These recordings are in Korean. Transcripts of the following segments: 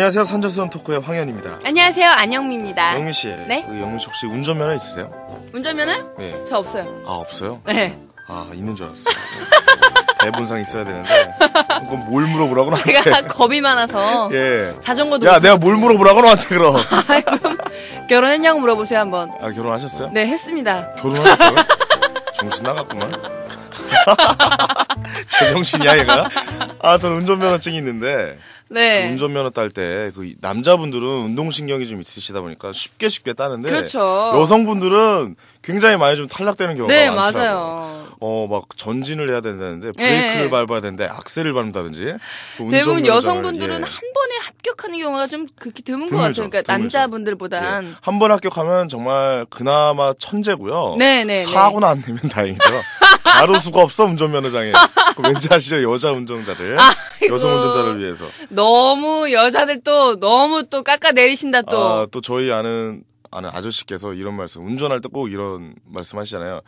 안녕하세요. 산전수전 토크의 황현입니다. 안녕하세요. 안영미입니다. 영미 씨. 네? 영미 씨 혹시 운전면허 있으세요? 운전면허? 네. 저 없어요. 아, 없어요? 네. 아, 있는 줄 알았어요. 대본상 있어야 되는데. 그럼 뭘 물어보라고 나한테. 제가 겁이 많아서. 예. 자전거도. 야, 내가 뭘 물어보라고 나한테 그럼. 그럼 결혼했냐고 물어보세요 한번. 아, 결혼하셨어요? 네, 했습니다. 결혼하셨다고요? 정신 나갔구만. 제정신이야 얘가? 아, 저는 운전면허증이 있는데. 네. 운전면허 딸 때 그 남자분들은 운동신경이 좀 있으시다 보니까 쉽게 따는데. 그렇죠. 여성분들은 굉장히 많이 좀 탈락되는 경우가 네, 많더라고요. 맞아요. 막 전진을 해야 된다는데 브레이크를 네. 밟아야 되는데 악셀을 밟는다든지. 대부분 여성분들은 예. 한 번에 합격하는 경우가 좀 그렇게 드문 것 드물죠. 같아요. 그러니까 드물죠. 남자분들보단. 예. 한 번 합격하면 정말 그나마 천재고요. 네네. 사고는 안 내면 다행이죠. 가로수가 없어 운전면허장에. 왠지 아시죠? 여자 운전자들. 아이고. 여성 운전자를 위해서. 너무 여자들 또 너무 또 깎아 내리신다 또. 아, 또 저희 아는 아저씨께서 이런 말씀, 운전할 때 꼭 이런 말씀 하시잖아요.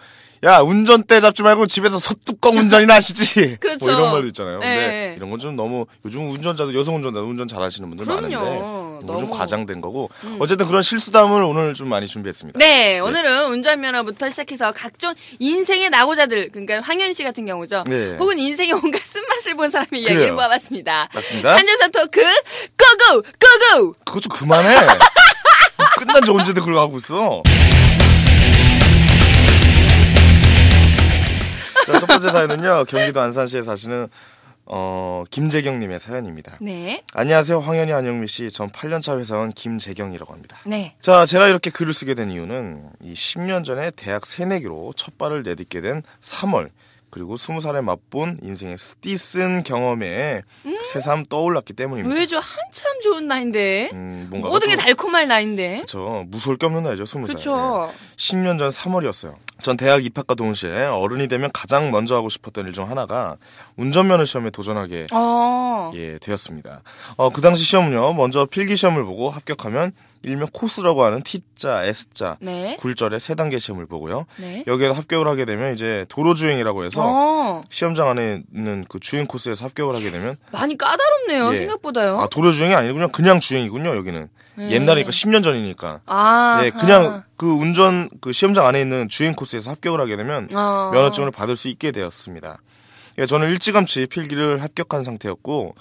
야, 운전대 잡지 말고 집에서 소뚜껑 운전이나 하시지. 그렇죠. 뭐 이런 말도 있잖아요. 근데 네. 이런 건 좀 너무, 요즘 운전자도, 여성 운전자도 운전 잘 하시는 분들 그럼요. 많은데. 너무 좀 너무. 과장된 거고. 어쨌든 그런 실수담을 오늘 좀 많이 준비했습니다. 네, 오늘은 운전면허부터 시작해서 각종 인생의 낙오자들, 그러니까 황현 씨 같은 경우죠. 네. 혹은 인생의 온갖 쓴맛을 본 사람의 이야기를 그래요. 모아봤습니다. 맞습니다. 산전선 토크, 고고! 고고! 그거 좀 그만해. 끝난 지 언제든 그걸 하고 있어. 자, 첫 번째 사연은요, 경기도 안산시에 사시는, 김재경님의 사연입니다. 네. 안녕하세요. 황현희 안영미 씨. 전 8년차 회사원 김재경이라고 합니다. 네. 자, 제가 이렇게 글을 쓰게 된 이유는 이 10년 전에 대학 새내기로 첫 발을 내딛게 된 3월, 그리고 20살에 맛본 인생의 스티슨 경험에 새삼 떠올랐기 때문입니다. 왜죠? 한참 좋은 나이인데. 뭔가 모든 게 달콤할 나이인데. 그렇죠. 무서울 게 없는 나이죠. 20살. 그렇죠. 10년 전 3월이었어요. 전 대학 입학과 동시에 어른이 되면 가장 먼저 하고 싶었던 일 중 하나가 운전면허 시험에 도전하게 되었습니다. 그 당시 시험은요. 먼저 필기시험을 보고 합격하면 일명 코스라고 하는 T자, S자, 네. 굴절의 3단계 시험을 보고요. 네. 여기에서 합격을 하게 되면 이제 도로주행이라고 해서 시험장 안에 있는 그 주행 코스에서 합격을 하게 되면 많이 까다롭네요. 예. 생각보다요. 아, 도로주행이 아니군요. 그냥 주행이군요. 여기는. 옛날이니까 10년 전이니까. 예, 그냥 그 시험장 안에 있는 주행 코스에서 합격을 하게 되면 면허증을 받을 수 있게 되었습니다. 예, 저는 일찌감치 필기를 합격한 상태였고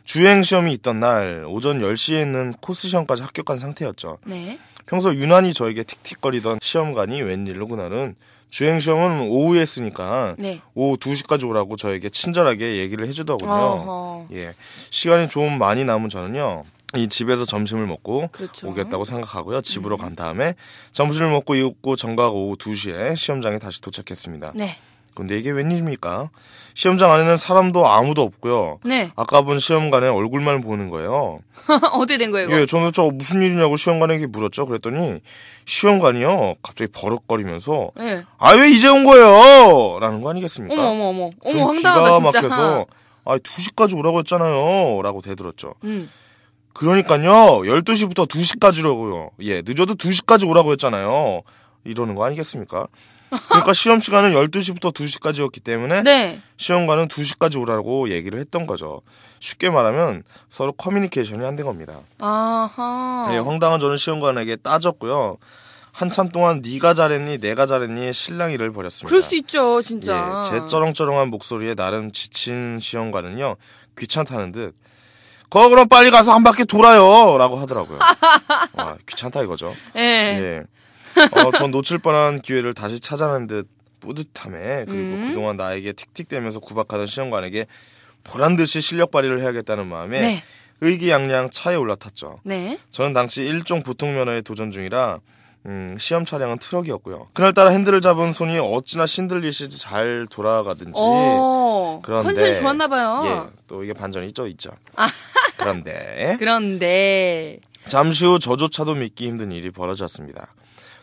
주행 시험이 있던 날 오전 10시에 있는 코스 시험까지 합격한 상태였죠. 네. 평소 유난히 저에게 틱틱거리던 시험관이 웬일로 그날은 주행 시험은 오후에 했으니까 네. 오후 2시까지 오라고 저에게 친절하게 얘기를 해주더군요. 어허. 예, 시간이 좀 많이 남은 저는요. 이 집에서 점심을 먹고 그렇죠. 오겠다고 생각하고요. 집으로 간 다음에 점심을 먹고 입고 정각 오후 2시에 시험장에 다시 도착했습니다. 네. 근데 이게 웬일입니까? 시험장 안에는 사람도 아무도 없고요. 네. 아까 본 시험관의 얼굴만 보는 거예요. 어떻게 된 거예요, 이거? 예, 저는 저 무슨 일이냐고 시험관에게 물었죠. 그랬더니 시험관이요. 갑자기 버럭거리면서 네. 아, 왜 이제 온 거예요? 라는 거 아니겠습니까? 어머, 전 황당하다, 기가 진짜. 막혀서 아, 2시까지 오라고 했잖아요. 라고 대들었죠. 음. 그러니까요. 12시부터 2시까지라고요. 예, 늦어도 2시까지 오라고 했잖아요. 이러는 거 아니겠습니까? 그러니까 시험 시간은 12시부터 2시까지였기 때문에 네. 시험관은 2시까지 오라고 얘기를 했던 거죠. 쉽게 말하면 서로 커뮤니케이션이 안 된 겁니다. 아하. 예, 황당한 저는 시험관에게 따졌고요. 한참 동안 네가 잘했니 내가 잘했니 실랑이를 벌였습니다. 그럴 수 있죠, 진짜. 예, 제 쩌렁쩌렁한 목소리에 나름 지친 시험관은요. 귀찮다는 듯 그럼 빨리 가서 한 바퀴 돌아요 라고 하더라고요. 와, 귀찮다 이거죠. 예. 예. 전 놓칠 뻔한 기회를 다시 찾아낸 듯 뿌듯함에 그리고 그동안 나에게 틱틱대면서 구박하던 시험관에게 보란듯이 실력 발휘를 해야겠다는 마음에 네. 의기양양 차에 올라탔죠. 네. 저는 당시 일종 보통면허에 도전 중이라 시험 차량은 트럭이었고요. 그날따라 핸들을 잡은 손이 어찌나 신들리시 잘 돌아가든지 그런데 컨디션이 좋았나봐요. 예, 또 이게 반전이 있죠. 그런데 잠시 후 저조차도 믿기 힘든 일이 벌어졌습니다.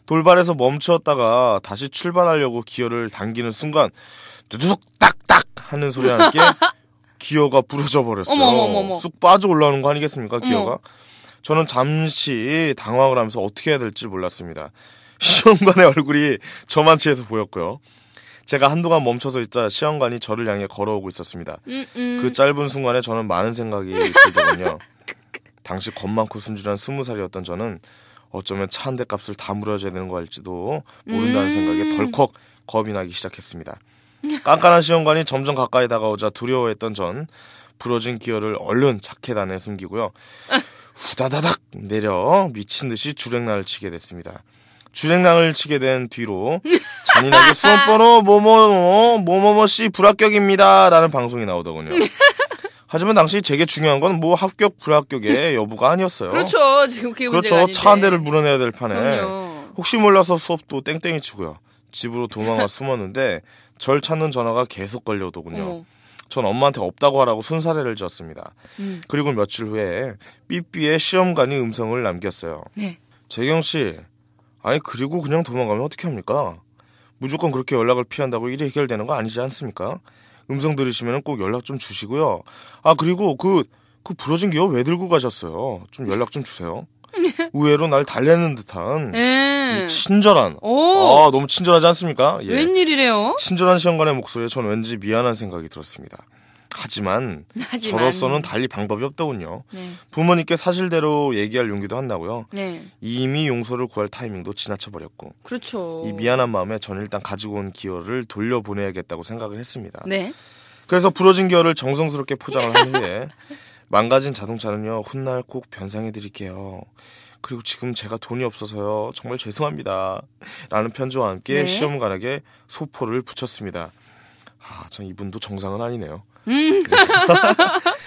돌발에서 멈추었다가 다시 출발하려고 기어를 당기는 순간 두두둑 딱딱 하는 소리와 함께 기어가 부러져 버렸어요. 어머. 쑥 빠져 올라오는 거 아니겠습니까? 기어가. 저는 잠시 당황을 하면서 어떻게 해야 될지 몰랐습니다. 시험관의 얼굴이 저만치에서 보였고요. 제가 한동안 멈춰서 있자 시험관이 저를 향해 걸어오고 있었습니다. 그 짧은 순간에 저는 많은 생각이 들더군요. 당시 겁 많고 순진한 20살이었던 저는 어쩌면 차 한 대 값을 다 물어줘야 되는 거 알지도 모른다는 생각에 덜컥 겁이 나기 시작했습니다. 깐깐한 시험관이 점점 가까이 다가오자 두려워했던 전 부러진 기어를 얼른 자켓 안에 숨기고요. 후다다닥 내려 미친 듯이 주랭랑을 치게 됐습니다. 주랭랑을 치게 된 뒤로 잔인하게 수험번호 뭐뭐씨 불합격입니다 라는 방송이 나오더군요. 하지만 당시 제게 중요한 건 뭐 합격 불합격의 여부가 아니었어요. 그렇죠. 지금 그게 문제가 그렇죠. 아닌데. 차 한 대를 물어내야 될 판에 그럼요. 혹시 몰라서 수업도 땡땡이 치고요. 집으로 도망가 숨었는데 절 찾는 전화가 계속 걸려오더군요. 전 엄마한테 없다고 하라고 손사래를 지었습니다. 그리고 며칠 후에 삐삐의 시험관이 음성을 남겼어요. 네. 재경 씨, 아니 그리고 그냥 도망가면 어떻게 합니까? 무조건 그렇게 연락을 피한다고 일이 해결되는 거 아니지 않습니까? 음성 들으시면 꼭 연락 좀 주시고요. 아 그리고 그 부러진 기어 왜 들고 가셨어요? 좀 연락 좀 주세요. 의외로 날 달래는 듯한 이 친절한 너무 친절하지 않습니까? 예. 웬일이래요? 친절한 시험관의 목소리에 전 왠지 미안한 생각이 들었습니다. 하지만 저로서는 달리 방법이 없더군요. 네. 부모님께 사실대로 얘기할 용기도 안 나고요. 네. 이미 용서를 구할 타이밍도 지나쳐버렸고 그렇죠. 이 미안한 마음에 저는 일단 가지고 온 기어를 돌려보내야겠다고 생각을 했습니다. 네. 그래서 부러진 기어를 정성스럽게 포장을 한 후에 망가진 자동차는요 훗날 꼭 변상해드릴게요. 그리고 지금 제가 돈이 없어서요 정말 죄송합니다 라는 편지와 함께 네. 시험관에게 소포를 붙였습니다. 참 이분도 정상은 아니네요.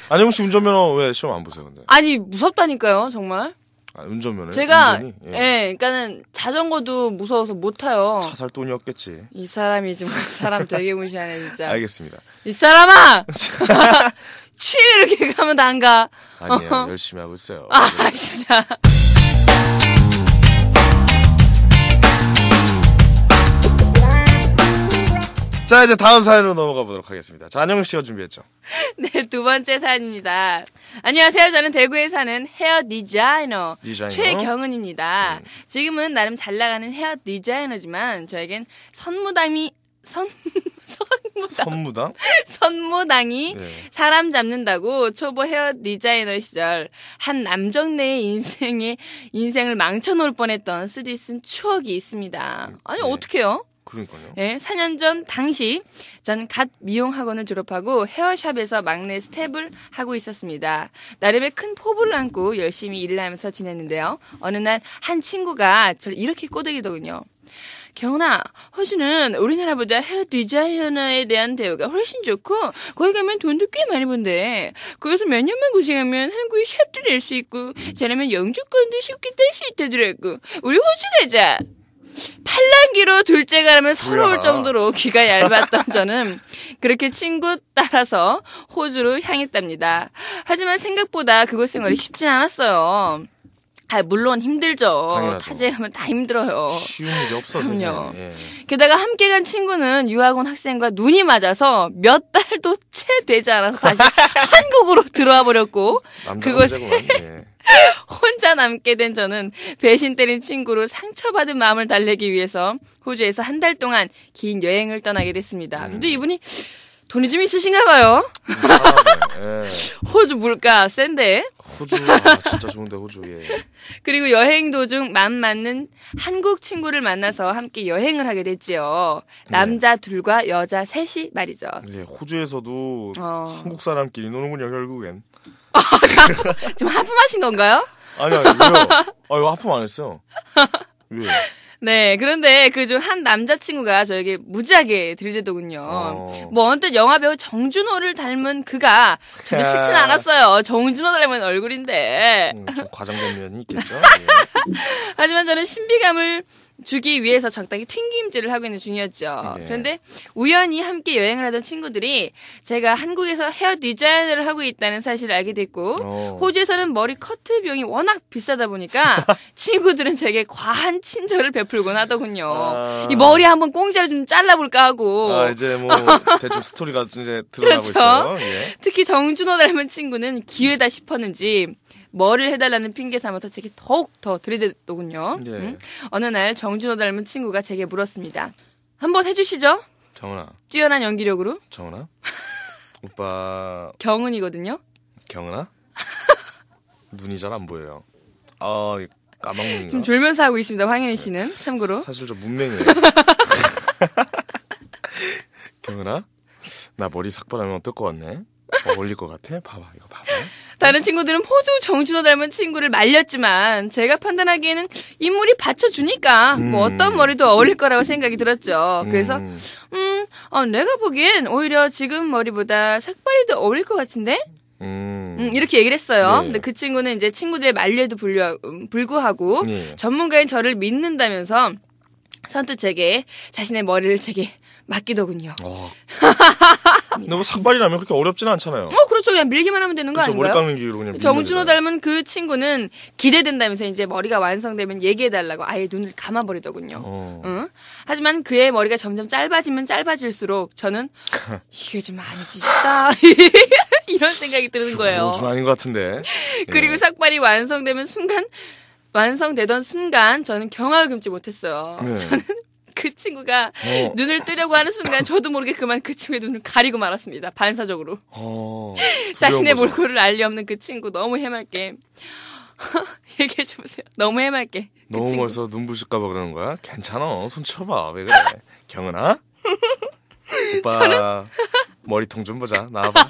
아니 혹시 운전면허 왜 시험 안 보세요 근데? 아니 무섭다니까요 정말. 운전면허? 제가 그러니까는 자전거도 무서워서 못 타요. 차 살 돈이 없겠지. 이 사람이 지금 사람 되게 무시하네 진짜. 알겠습니다. 이 사람아! 취미 이렇게 가면 다 안 가. 아니에요. 열심히 하고 있어요. 진짜. 자, 이제 다음 사연으로 넘어가 보도록 하겠습니다. 자, 안영미 씨가 준비했죠? 네, 두 번째 사연입니다. 안녕하세요. 저는 대구에 사는 헤어 디자이너 최경은입니다. 지금은 나름 잘 나가는 헤어 디자이너지만 저에겐 선무당이 네. 사람 잡는다고 초보 헤어 디자이너 시절 한 남정네의 인생을 망쳐놓을 뻔했던 쓰디쓴 추억이 있습니다. 아니 네. 어떡해요? 그러니까요. 네, 4년 전 당시 전 갓 미용학원을 졸업하고 헤어샵에서 막내 스텝을 하고 있었습니다. 나름의 큰 포부를 안고 열심히 일을 하면서 지냈는데요. 어느 날 한 친구가 저를 이렇게 꼬드기더군요. 경은아, 훨씬은 우리나라보다 헤어 디자이너에 대한 대우가 훨씬 좋고 거기 가면 돈도 꽤 많이 번대. 거기서 몇 년만 고생하면 한국에 샵도 낼 수 있고 잘하면 영주권도 쉽게 딸 수 있다더라고. 우리 호주 가자. 팔랑귀로 둘째가 라면 서러울 정도로 귀가 얇았던 저는 그렇게 친구 따라서 호주로 향했답니다. 하지만 생각보다 그곳 생활이 쉽진 않았어요. 물론 힘들죠. 당연하죠. 타지에 가면 다 힘들어요. 쉬운 일이 없어 세상에. 예. 게다가 함께 간 친구는 유학원 학생과 눈이 맞아서 몇 달도 채 되지 않아서 다시 한국으로 들어와 버렸고 그것에 예. 혼자 남게 된 저는 배신 때린 친구로 상처받은 마음을 달래기 위해서 호주에서 한 달 동안 긴 여행을 떠나게 됐습니다. 근데 이분이 돈이 좀 있으신가 봐요. 예. 호주 물가 센데. 호주 진짜 좋은데 호주. 예. 그리고 여행 도중 맘 맞는 한국 친구를 만나서 함께 여행을 하게 됐지요. 남자 둘과 여자 셋이 말이죠. 예, 호주에서도 한국 사람끼리 노는군요 결국엔. 지금 하품하신 건가요? 아니요 왜요? 하품 안 했어요. 왜? 네, 그런데 그 중 한 남자친구가 저에게 무지하게 들이대더군요. 뭐 언뜻 영화배우 정준호를 닮은 그가 저도 싫진 않았어요. 정준호 닮은 얼굴인데. 좀 과장된 면이 있겠죠. 예. 하지만 저는 신비감을 주기 위해서 적당히 튕김질을 하고 있는 중이었죠. 네. 그런데 우연히 함께 여행을 하던 친구들이 제가 한국에서 헤어 디자이너를 하고 있다는 사실을 알게 됐고 호주에서는 머리 커트 비용이 워낙 비싸다 보니까 친구들은 제게 과한 친절을 베풀곤 하더군요. 이 머리 한번 공짜로 좀 잘라볼까 하고. 이제 뭐 대충 스토리가 이제 드러나고 그렇죠. 있어요. 예. 특히 정준호 닮은 친구는 기회다 싶었는지 뭐를 해달라는 핑계 삼아서 제게 더욱 더 들이대더군요. 예. 어느 날 정준호 닮은 친구가 제게 물었습니다. 한번 해주시죠. 정은아. 뛰어난 연기력으로. 정은아. 오빠. 경은이거든요. 경은아. 눈이 잘 안 보여요. 아, 까막눈인가? 지금 졸면서 하고 있습니다. 황현희 씨는 참고로. 사실 저 문맹이에요. 경은아, 나 머리 삭발하면 어떨 것 같네? 어울릴 것 같아? 봐봐, 이거 봐봐. 다른 친구들은 호주 정준호 닮은 친구를 말렸지만 제가 판단하기에는 인물이 받쳐주니까 뭐 어떤 머리도 어울릴 거라고 생각이 들었죠. 그래서 내가 보기엔 오히려 지금 머리보다 삭발이 더 어울릴 것 같은데? 이렇게 얘기를 했어요. 네. 근데 그 친구는 이제 친구들의 만류에도 불구하고 네. 전문가인 저를 믿는다면서 선뜻 제게 자신의 머리를 제게 맡기더군요. 근데 뭐 삭발이라면 그렇게 어렵지는 않잖아요. 그렇죠. 그냥 밀기만 하면 되는 거 그렇죠, 아닌가요? 머리 깎는 기로 그냥 정준호 닮은 그 친구는 기대된다면서 이제 머리가 완성되면 얘기해달라고 아예 눈을 감아버리더군요. 응? 하지만 그의 머리가 점점 짧아지면 짧아질수록 저는 이게 좀 아니지 싶다. 이런 생각이 드는 거예요. 좀 아닌 것 같은데. 그리고 삭발이 완성되던 순간 저는 경악을 금치 못했어요. 네. 저는 그 친구가 눈을 뜨려고 하는 순간 저도 모르게 그만 그 친구의 눈을 가리고 말았습니다. 반사적으로. 자신의 몰골을 알 리 없는 그 친구 너무 해맑게. 얘기해 주세요. 너무 해맑게. 너무 친구. 멀어서 눈부실까봐 그러는 거야? 괜찮아. 손 쳐봐. 왜 그래? 경은아? 오빠 머리통 좀 보자. 나와봐.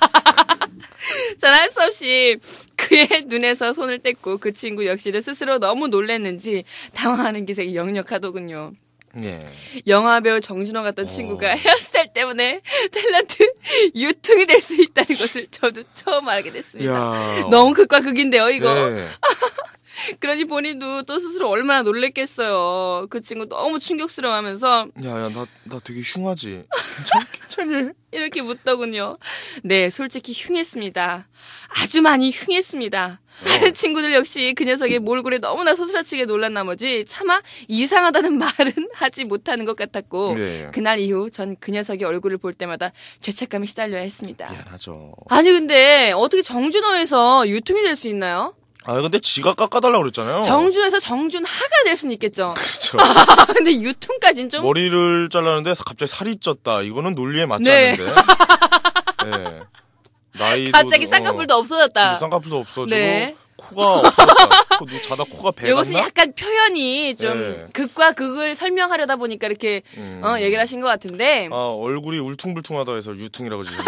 전 할 수 없이 그의 눈에서 손을 뗐고 그 친구 역시도 스스로 너무 놀랐는지 당황하는 기색이 역력하더군요. 예. 영화배우 정준호 같던 친구가 헤어스타일 때문에 탤런트 유통이 될 수 있다는 것을 저도 처음 알게 됐습니다. 야. 너무 극과 극인데요, 이거. 네. 그러니 본인도 또 스스로 얼마나 놀랬겠어요. 그 친구 너무 충격스러워하면서 야, 나 되게 흉하지. 괜찮니? 이렇게 묻더군요. 네, 솔직히 흉했습니다. 아주 많이 흉했습니다. 다른 친구들 역시 그 녀석의 몰골에 너무나 소스라치게 놀란 나머지 차마 이상하다는 말은 하지 못하는 것 같았고 네. 그날 이후 전 그 녀석의 얼굴을 볼 때마다 죄책감에 시달려야 했습니다. 미안하죠. 아니 근데 어떻게 정준호에서 유통이 될 수 있나요? 근데 지가 깎아달라고 그랬잖아요. 정준에서 정준하가 될 수는 있겠죠. 그렇죠. 근데 유통까지는 좀 머리를 잘랐는데 갑자기 살이 쪘다. 이거는 논리에 맞지 않는데. 네. 나이도 갑자기 쌍꺼풀도 없어졌다. 쌍꺼풀도 없어지고 네. 코가 없어졌다. 자다 코가 배갔나? 이것은 약간 표현이 좀 네. 극과 극을 설명하려다 보니까 이렇게 얘기를 하신 것 같은데. 얼굴이 울퉁불퉁하다 해서 유퉁이라고 지금.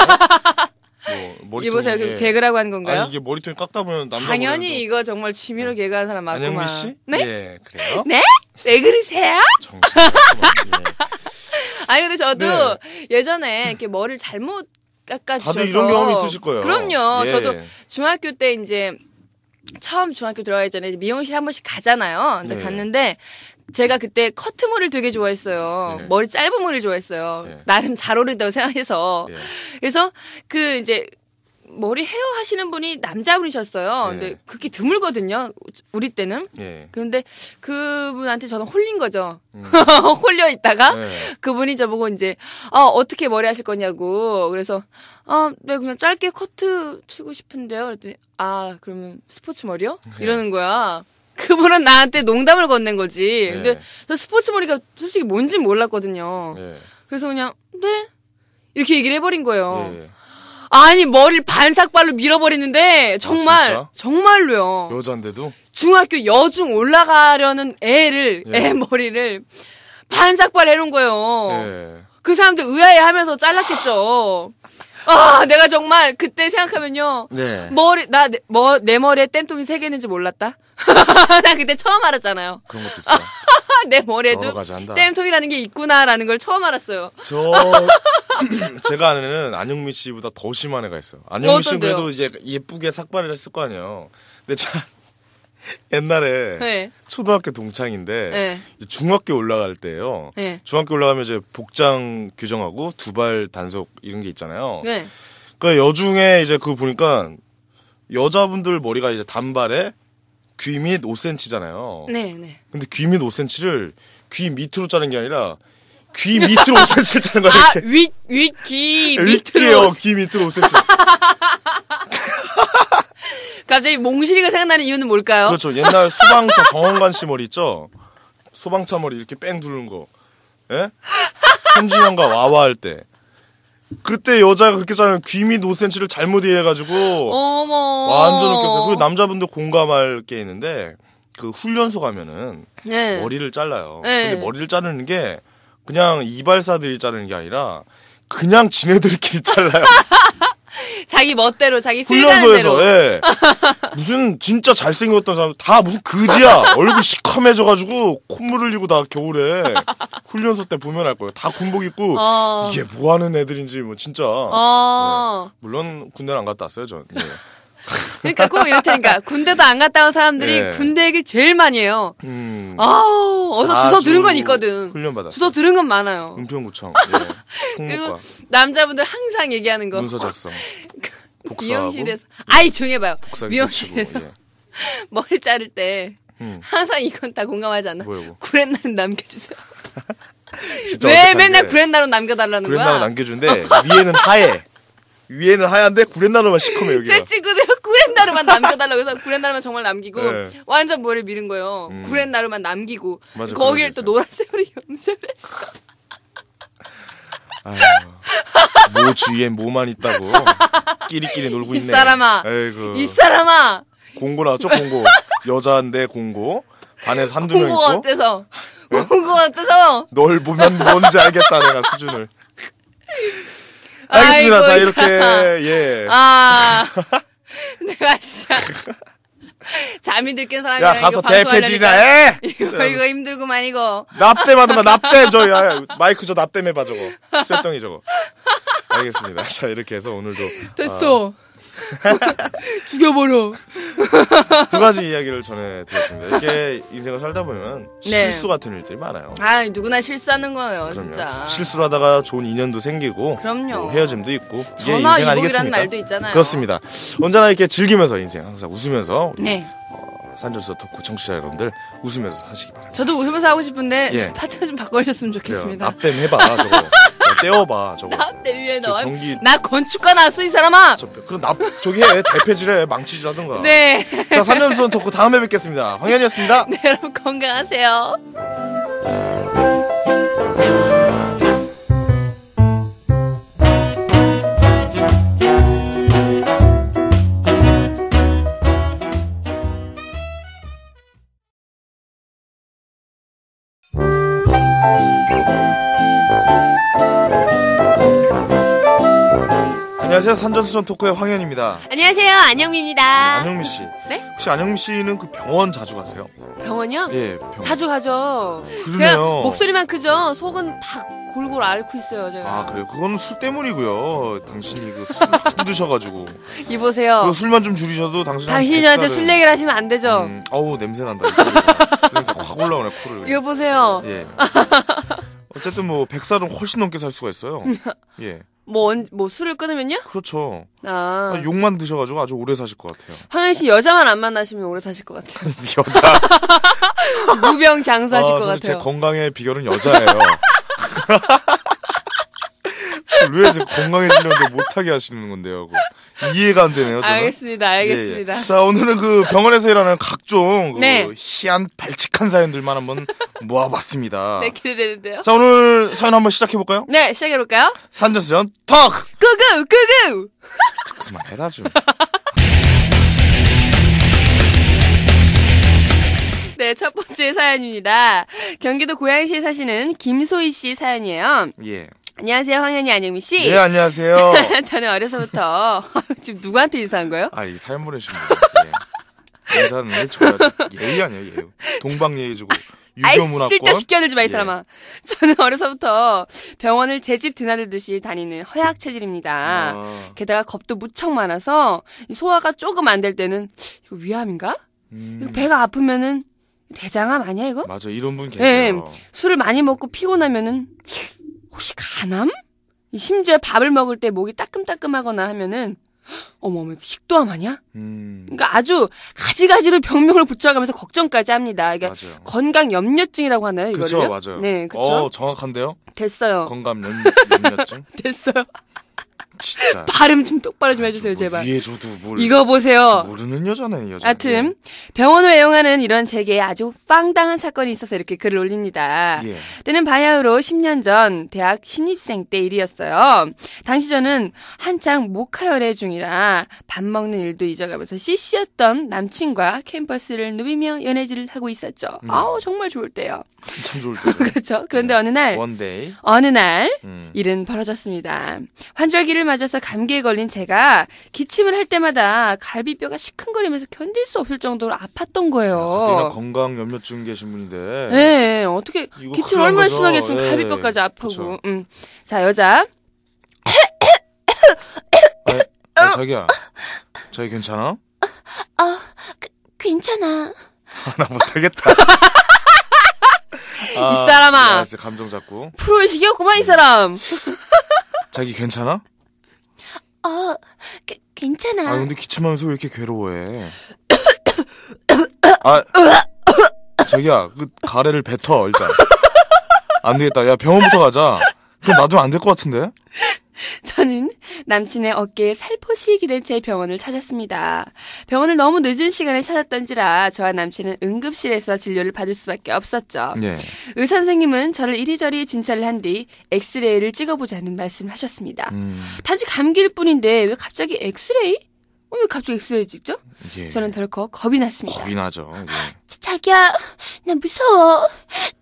머리통이 이보세요. 그 개그라고 하는 건가요? 아니 이게 머리통이 깎다 보면 남자 당연히 이거 정말 취미로 개그하는 사람 맞구만. 안영미 씨? 네? 예, 그래요? 네? 왜 그러세요? 정신 예. 아니 근데 저도 네. 예전에 이렇게 머리를 잘못 깎아주셔서 다들 이런 경험이 있으실 거예요. 그럼요. 예. 저도 중학교 때 이제 처음 중학교 들어가기 전에 미용실 한 번씩 가잖아요. 근데 네. 갔는데 제가 그때 커트머리를 되게 좋아했어요. 네. 머리 짧은 머리를 좋아했어요. 네. 나름 잘 어울린다고 생각해서. 예. 그래서 그 이제 머리 헤어 하시는 분이 남자분이셨어요. 네. 근데 그게 드물거든요. 우리 때는. 예. 그런데 그분한테 저는 홀린 거죠. 홀려 있다가 네. 그분이 저보고 이제 어떻게 머리 하실 거냐고. 그래서 네 그냥 짧게 커트 치고 싶은데요. 그랬더니 그러면 스포츠 머리요? 이러는 거야. 그분은 나한테 농담을 건넨 거지. 근데 네. 저 스포츠 머리가 솔직히 뭔진 몰랐거든요. 예. 그래서 그냥 네 이렇게 얘기를 해버린 거예요. 예. 아니 머리를 반삭발로 밀어버리는데 정말 진짜? 정말로요. 여자인데도 중학교 여중 올라가려는 애를 예. 애 머리를 반삭발 해놓은 거예요. 예. 그 사람들 의아해하면서 잘랐겠죠. 내가 정말 그때 생각하면요. 네. 내 머리에 땜통이 3개 있는지 몰랐다. 나 그때 처음 알았잖아요. 그런 것도 있어요. 내 머리에도 여러 가지 한다. 땜통이라는 게 있구나라는 걸 처음 알았어요. 제가 아는 애는 안영미 씨보다 더 심한 애가 있어요. 안영미 씨는 어떤데요? 그래도 이제 예쁘게 삭발을 했을 거 아니에요. 근데 참 옛날에 네. 초등학교 동창인데 네. 이제 중학교 올라갈 때예요. 네. 중학교 올라가면 이제 복장 규정하고 두발 단속 이런 게 있잖아요. 네. 그러니까 여중에 이제 그거 보니까 여자분들 머리가 이제 단발에 귀 밑 5cm잖아요. 네, 네. 근데 귀 밑 5cm를 귀 밑으로 자른 게 아니라 귀 밑으로 5cm를 자른 거야. 이렇게. 귀 밑에요. 밑으로. 귀 밑으로 5cm. 갑자기 몽실이가 생각나는 이유는 뭘까요? 그렇죠. 옛날 소방차 정원관 씨 머리 있죠? 소방차 머리 이렇게 뺑 두르는 거. 예? 현진영과 와와 할 때. 그때 여자가 그렇게 자면 귀 밑 5cm를 잘못 이해해가지고 어머 완전 웃겼어요. 그리고 남자분도 공감할 게 있는데 그 훈련소 가면은 네. 머리를 잘라요. 네. 근데 머리를 자르는 게 그냥 이발사들이 자르는 게 아니라 그냥 지네들끼리 잘라요. 자기 멋대로 자기 필가는 훈련소에서 대로. 예. 무슨 진짜 잘생겼던 사람 다 무슨 그지야. 얼굴 시커매져가지고 콧물 흘리고 다 겨울에 훈련소 때 보면 알 거예요. 다 군복 입고 이게 뭐 하는 애들인지 뭐 진짜. 네. 물론 군대는 안 갔다 왔어요 전. 예. 그러니까 꼭 이렇다니까 군대도 안 갔다 온 사람들이 예. 군대 얘기를 제일 많이 해요. 어서 주워 들은 건 있거든. 훈련 받았어. 주워 들은 건 많아요. 은평구청. 예. 그리고 총무과. 남자분들 항상 얘기하는 거. 문서 작성. 복사하고. 미용실에서 아이 조용히 해봐요. 복사기 미용실에서 붙이고, 예. 머리 자를 때 항상 이건 다 공감하지 않나? 뭐요? 구렛나루 남겨주세요. 진짜 왜 어색한 맨날 게 구렛나루 남겨달라는 거야? 구렛나루 남겨주는데 위에는 하얘. 위에는 하얀데 구렛나루만 시커매 여기가. 제 친구들 구렛나루만 남겨달라고 해서 구렛나루만 정말 남기고 네. 완전 머리를 밀은 거예요. 구렛나루만 남기고 맞아, 거기를 또 그러고 노란색으로 염색을 했어. 아유, 뭐 주위엔 뭐만 있다고 끼리끼리 놀고 이 있네. 사람아, 에이구. 이 사람아. 공고 나왔죠 공고. 여자인데 공고. 반에서 한두 명 공고가 있고. 어때서? 공고가 어때서? 널 보면 뭔지 알겠다 내가 수준을. 알겠습니다. 아이고, 자 이렇게 예. 내가 진짜 잠이 들깬 야 사람이랑 가서 이거 방송하려니까 대패질이나 해. 이거 힘들구만 이거. 납땜 하든가 납땜 저 야, 마이크 저 납땜 해봐 저거. 쇳덩이 저거. 알겠습니다. 자 이렇게 해서 오늘도 됐어. 죽여버려. 두 가지 이야기를 전해드렸습니다. 이렇게 인생을 살다 보면 네. 실수 같은 일들이 많아요. 누구나 실수하는 거예요, 그럼요. 진짜. 실수를 하다가 좋은 인연도 생기고 그럼요. 또 헤어짐도 있고 이게 전화 인생 위복이라는 아니겠습니까? 말도 있잖아요. 그렇습니다. 언제나 이렇게 즐기면서 인생 항상 웃으면서 네. 산전수 토크 청취자 여러분들 웃으면서 하시기 바랍니다. 저도 웃으면서 하고 싶은데 예. 저 파트너 좀 바꿔주셨으면 좋겠습니다. 납땜 해봐 저거. 야, 떼어봐 저거. 납땜 위에 저 넣어. 전기 나 건축가 나왔어 이 사람아. 그럼 저기 해 대패질해 망치질하든가. 네. 자 산전수 토크 다음에 뵙겠습니다. 황현이었습니다. 네, 여러분 건강하세요. 안녕하세요. 산전수전 토크의 황현입니다. 안녕하세요, 안영미입니다. 안영미 씨. 네? 혹시 안영미 씨는 그 병원 자주 가세요? 병원이요? 예, 병원. 자주 가죠. 그러네요. 제가 목소리만 크죠. 속은 다 골골 앓고 있어요, 제가. 아, 그래요? 그거는 술 때문이고요. 당신이 그 술 많이 드셔가지고. 이보세요. 그 술만 좀 줄이셔도 당신이 저한테 술 얘기를 하시면 안 되죠. 어우, 냄새 난다. 술 냄새 확 올라오네, 코를. 이거 보세요. 예. 어쨌든 뭐, 100살은 훨씬 넘게 살 수가 있어요. 예. 뭐 술을 끊으면요? 그렇죠. 욕만 드셔가지고 아주 오래 사실 것 같아요. 황현 씨 여자만 안 만나시면 오래 사실 것 같아요. 여자. 무병장수하실 것 사실 제 같아요. 건강의 비결은 여자예요. 왜 지금 건강해지려는데 못하게 하시는 건데요? 이해가 안 되네요. 저는. 알겠습니다. 예, 예. 자, 오늘은 그 병원에서 일하는 각종 그 네. 희한 발칙한 사연들만 한번 모아봤습니다. 네, 기대되는데요. 자, 오늘 사연 한번 시작해볼까요? 네, 시작해볼까요? 산전수전 턱! 구구! 그만해라 좀. 네, 첫 번째 사연입니다. 경기도 고양시에 사시는 김소희 씨 사연이에요. 예. 안녕하세요, 황현이 안영미 씨. 네, 안녕하세요. 저는 어려서부터 지금 누구한테 인사한 거예요? 아, 이 사연 보내신 분. 예. 인사는 해줘야지. 예의 아니에요, 예의. 동방예의주고. 유교문화권. 쓸데없이 끼어들지 마, 이 예. 사람아. 저는 어려서부터 병원을 제 집 드나들듯이 다니는 허약 체질입니다. 게다가 겁도 무척 많아서 소화가 조금 안 될 때는 이거 위암인가? 이거 배가 아프면은 대장암 아니야 이거? 맞아, 이런 분 네, 계세요. 술을 많이 먹고 피곤하면은 혹시 간암? 심지어 밥을 먹을 때 목이 따끔따끔하거나 하면은 어머 이거 식도암 아니야? 그러니까 아주 가지가지로 병명을 붙여가면서 걱정까지 합니다. 그러니까 맞아요. 건강 염려증이라고 하나요 이거를요? 그쵸, 맞아요. 네, 그렇죠. 정확한데요? 됐어요. 건강 염려증? 됐어요. 진짜. 발음 좀 똑바로 좀 해주세요, 뭐 제발. 위에 줘도 뭘. 이거 보세요. 모르는 여자네, 여자. 하여튼, 병원을 애용하는 이런 제게 아주 빵당한 사건이 있어서 이렇게 글을 올립니다. 예. 때는 바야흐로 10년 전 대학 신입생 때 일이었어요. 당시 저는 한창 모카열애 중이라 밥 먹는 일도 잊어가면서 CC였던 남친과 캠퍼스를 누비며 연애질을 하고 있었죠. 아우, 정말 좋을 때요. 참 좋을 때. 그렇죠. 그런데 어느 날, 어느 날, 일은 벌어졌습니다. 환절기를 맞아서 감기에 걸린 제가 기침을 할 때마다 갈비뼈가 시큰거리면서 견딜 수 없을 정도로 아팠던 거예요. 그때나 건강 염려증 계신 분인데. 네, 어떻게 기침 얼마나 심하게 했으면 갈비뼈까지 아프고. 자, 여자. 자기야, 자기 괜찮아? 괜찮아. 나 못하겠다. 이 사람아. 감정 잡고. 프로의식이었구만, 이 사람. 자기 괜찮아? 괜찮아. 근데 기침하면서 왜 이렇게 괴로워해? 자기야, 그 가래를 뱉어, 일단. 안 되겠다. 야, 병원부터 가자. 그럼 놔두면 안 될 것 같은데? 저는 남친의 어깨에 살포시이게 된 제 병원을 찾았습니다. 병원을 너무 늦은 시간에 찾았던지라 저와 남친은 응급실에서 진료를 받을 수밖에 없었죠. 네. 의사 선생님은 저를 이리저리 진찰을 한 뒤 엑스레이를 찍어보자는 말씀을 하셨습니다. 단지 감기일 뿐인데 왜 갑자기 엑스레이? 왜 갑자기 엑스레이 찍죠? 예. 저는 덜컥 겁이 났습니다. 겁이 나죠. 예. 자기야, 나 무서워.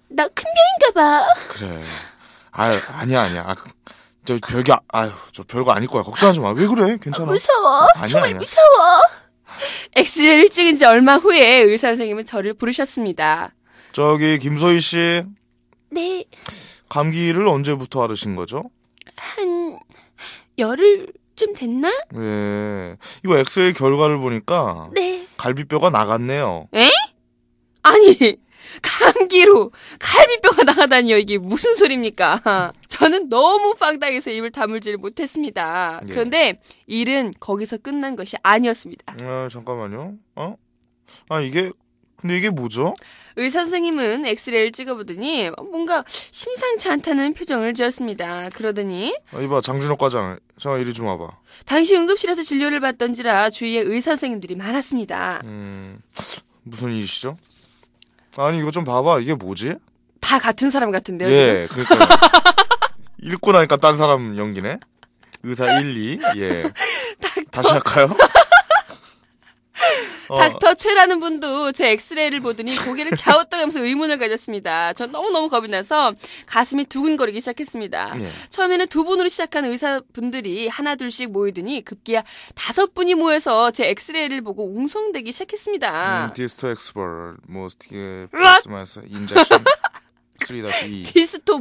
나 큰 병인가 봐. 그래. 아니야. 저 별거 아닐 거야. 걱정하지 마. 왜 그래? 괜찮아. 무서워. 정말 무서워. 엑스레이를 찍은 지 얼마 후에 의사 선생님은 저를 부르셨습니다. 저기 김소희 씨. 네. 감기를 언제부터 앓으신 거죠? 한 열흘쯤 됐나? 예. 이거 엑스레이 결과를 보니까 네. 갈비뼈가 나갔네요. 에? 아니, 감기로 갈비뼈가 나가다니요. 이게 무슨 소리입니까? 저는 너무 빵당해서 입을 다물지를 못했습니다. 예. 그런데 일은 거기서 끝난 것이 아니었습니다. 잠깐만요. 근데 이게 뭐죠? 의사 선생님은 엑스레이를 찍어보더니 뭔가 심상치 않다는 표정을 지었습니다. 그러더니 이봐, 장준혁 과장. 잠깐 이리 좀 와봐. 당시 응급실에서 진료를 받던지라 주위에 의사 선생님들이 많았습니다. 무슨 일이시죠? 아니, 이거 좀 봐봐. 이게 뭐지? 다 같은 사람 같은데요, 예, 지금? 그러니까. 읽고 나니까 딴 사람 연기네? 의사 1, 2, 예. 다시 할까요? 닥터 최라는 분도 제 엑스레이를 보더니 고개를 갸우뚱하면서 의문을 가졌습니다. 전 너무너무 겁이 나서 가슴이 두근거리기 시작했습니다. 예. 처음에는 2분으로 시작한 의사분들이 하나 둘씩 모이더니 급기야 5분이 모여서 제 엑스레이를 보고 웅성대기 시작했습니다. 디스토 엑스벌, 플러스 인젝션 3-2. 디스토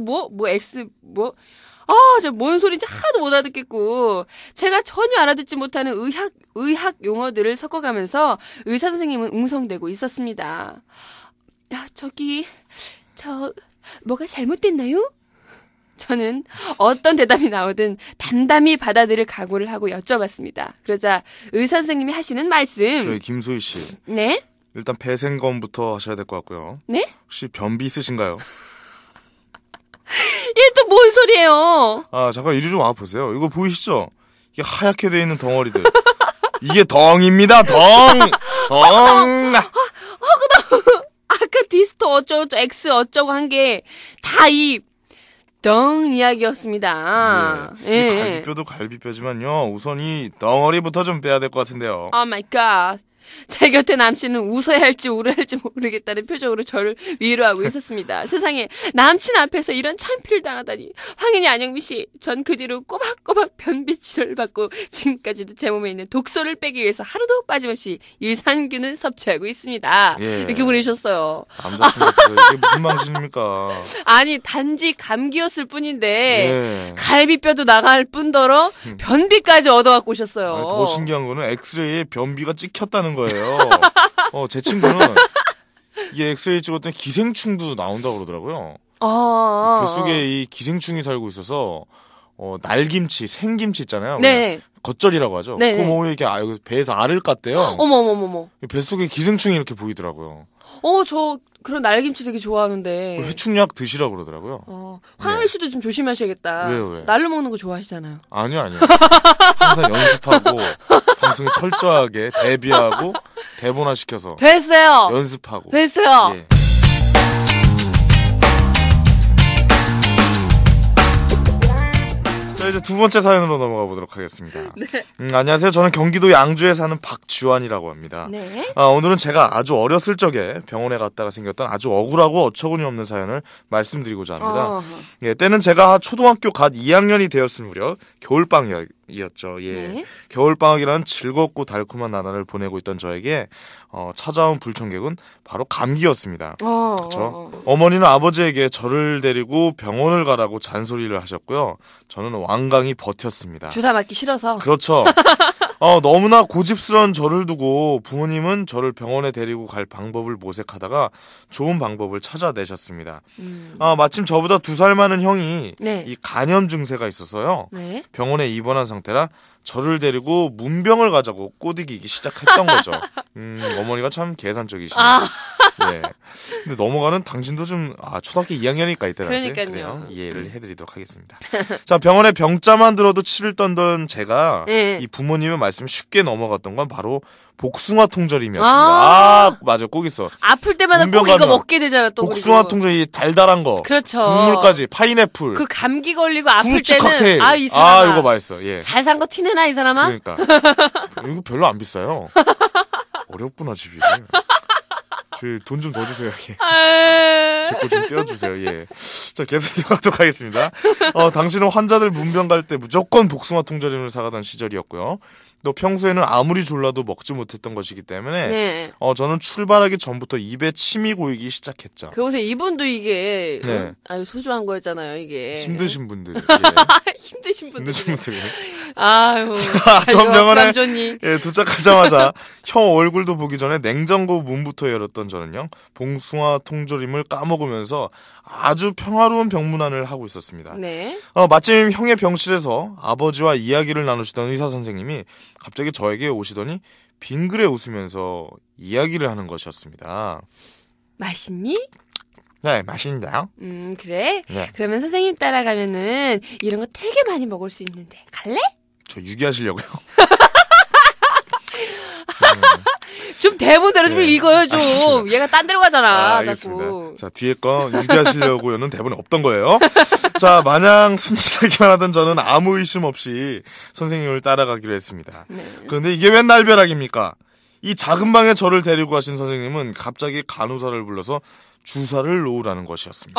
저 뭔 소리인지 하나도 못 알아듣겠고, 제가 전혀 알아듣지 못하는 의학 용어들을 섞어가면서 의사 선생님은 웅성대고 있었습니다. 뭐가 잘못됐나요? 저는 어떤 대답이 나오든 담담히 받아들일 각오를 하고 여쭤봤습니다. 그러자 의사 선생님이 하시는 말씀. 저희 김소희 씨. 네? 일단 배생검부터 하셔야 될 것 같고요. 네? 혹시 변비 있으신가요? 이게 또 뭔 소리예요? 잠깐 이리 좀 와보세요. 이거 보이시죠? 이게 하얗게 돼 있는 덩어리들. 이게 덩입니다, 덩! 아까 디스토 어쩌고 X 어쩌고 한 게 다 이 덩 이야기였습니다. 예. 이 갈비뼈도 갈비뼈지만요. 우선 이 덩어리부터 좀 빼야 될 것 같은데요. Oh my god. 제 곁에 남친은 웃어야 할지 울어야 할지 모르겠다는 표정으로 저를 위로하고 있었습니다. 세상에 남친 앞에서 이런 창피를 당하다니. 황인희 안영미 씨, 전 그 뒤로 꼬박꼬박 변비 치료를 받고 지금까지도 제 몸에 있는 독소를 빼기 위해서 하루도 빠짐없이 유산균을 섭취하고 있습니다. 예. 이렇게 보내주셨어요. 남자친구들 이게 무슨 방식입니까? 아니 단지 감기였을 뿐인데 예. 갈비뼈도 나갈 뿐더러 변비까지 얻어갖고 오셨어요. 더 신기한 거는 엑스레이에 변비가 찍혔다는 거예요. 제 친구는 이게 엑스레이 찍었더니 기생충도 나온다고 그러더라고요. 뱃속에 이 기생충이 살고 있어서 날김치, 생김치 있잖아요. 네. 겉절이라고 하죠. 네네. 그거 먹으면 이렇게 여기 배에서 알을 깠대요. 어머머머머. 뱃속에 기생충이 이렇게 보이더라고요. 저 그런 날김치 되게 좋아하는데. 회충약 드시라고 그러더라고요. 황희 씨도 좀 조심하셔야겠다. 왜요? 날로 먹는 거 좋아하시잖아요. 아니요. 항상 연습하고 방송에 철저하게 대비하고 대본화 시켜서 됐어요. 연습하고 됐어요. 예. 자, 이제 두 번째 사연으로 넘어가 보도록 하겠습니다. 네. 안녕하세요. 저는 경기도 양주에 사는 박지환이라고 합니다. 네. 오늘은 제가 아주 어렸을 적에 병원에 갔다가 생겼던 아주 억울하고 어처구니 없는 사연을 말씀드리고자 합니다. 예, 때는 제가 초등학교 갓 2학년이 되었을 무렵 겨울방학이었죠. 예. 네. 겨울방학이라는 즐겁고 달콤한 나날을 보내고 있던 저에게 찾아온 불청객은 바로 감기였습니다. 그렇죠. 어머니는 아버지에게 저를 데리고 병원을 가라고 잔소리를 하셨고요. 저는 완강히 버텼습니다. 주사 맞기 싫어서. 그렇죠. 너무나 고집스러운 저를 두고 부모님은 저를 병원에 데리고 갈 방법을 모색하다가 좋은 방법을 찾아내셨습니다. 마침 저보다 2살 많은 형이 네. 이 간염 증세가 있어서요. 네. 병원에 입원한 상태라 저를 데리고 문병을 가자고 꼬드기기 시작했던 거죠. 어머니가 참 계산적이시네요. 예. 근데 넘어가는 당신도 좀 초등학교 2학년이니까 이때 당시 그러니까요. 이해를 해드리도록 하겠습니다. 자, 병원에 병자만 들어도 치를 떨던 제가 네. 이 부모님의 말씀 쉽게 넘어갔던 건 바로 복숭아 통조림이었습니다. 맞아, 꼭 있어. 아플 때마다 꼭 이거 먹게 되잖아. 또 복숭아 통조림 달달한 거. 그렇죠. 국물까지 파인애플. 그 감기 걸리고 아플 때는 칵테일. 이 사람아. 이거 맛있어. 예. 잘 산 거 티내나 이 사람아? 그러니까. 이거 별로 안 비싸요. 어렵구나 집이. 저희 돈 좀 더 주세요. 예. 제 거 좀 떼어주세요. 예. 자, 계속 이어가도록 하겠습니다. 당신은 환자들 문병 갈 때 무조건 복숭아 통조림을 사가던 시절이었고요. 또 평소에는 아무리 졸라도 먹지 못했던 것이기 때문에 네. 저는 출발하기 전부터 입에 침이 고이기 시작했죠. 그곳에 이분도 이게 네. 아유 소중한 거였잖아요 이게. 힘드신 분들. 예. 힘드신 분들. 힘드신 분들. 아유. 자, 전 병원에 예, 도착하자마자 형 얼굴도 보기 전에 냉장고 문부터 열었던 저는요. 복숭아 통조림을 까먹으면서 아주 평화로운 병문안을 하고 있었습니다. 네. 마침 형의 병실에서 아버지와 이야기를 나누시던 의사 선생님이 갑자기 저에게 오시더니 빙그레 웃으면서 이야기를 하는 것이었습니다. 맛있니? 네, 맛있는데요. 그래? 네. 그러면 선생님 따라가면은 이런 거 되게 많이 먹을 수 있는데 갈래? 저 유기하시려고요? 좀 대본대로 좀 읽어요 좀. 알겠습니다. 얘가 딴 데로 가잖아. 알겠습니다. 자꾸. 자, 뒤에 거 유기하시려고는 대본에 없던 거예요. 자, 마냥 순진하기만 하던 저는 아무 의심 없이 선생님을 따라가기로 했습니다. 네. 그런데 이게 웬 날벼락입니까? 이 작은 방에 저를 데리고 가신 선생님은 갑자기 간호사를 불러서 주사를 놓으라는 것이었습니다.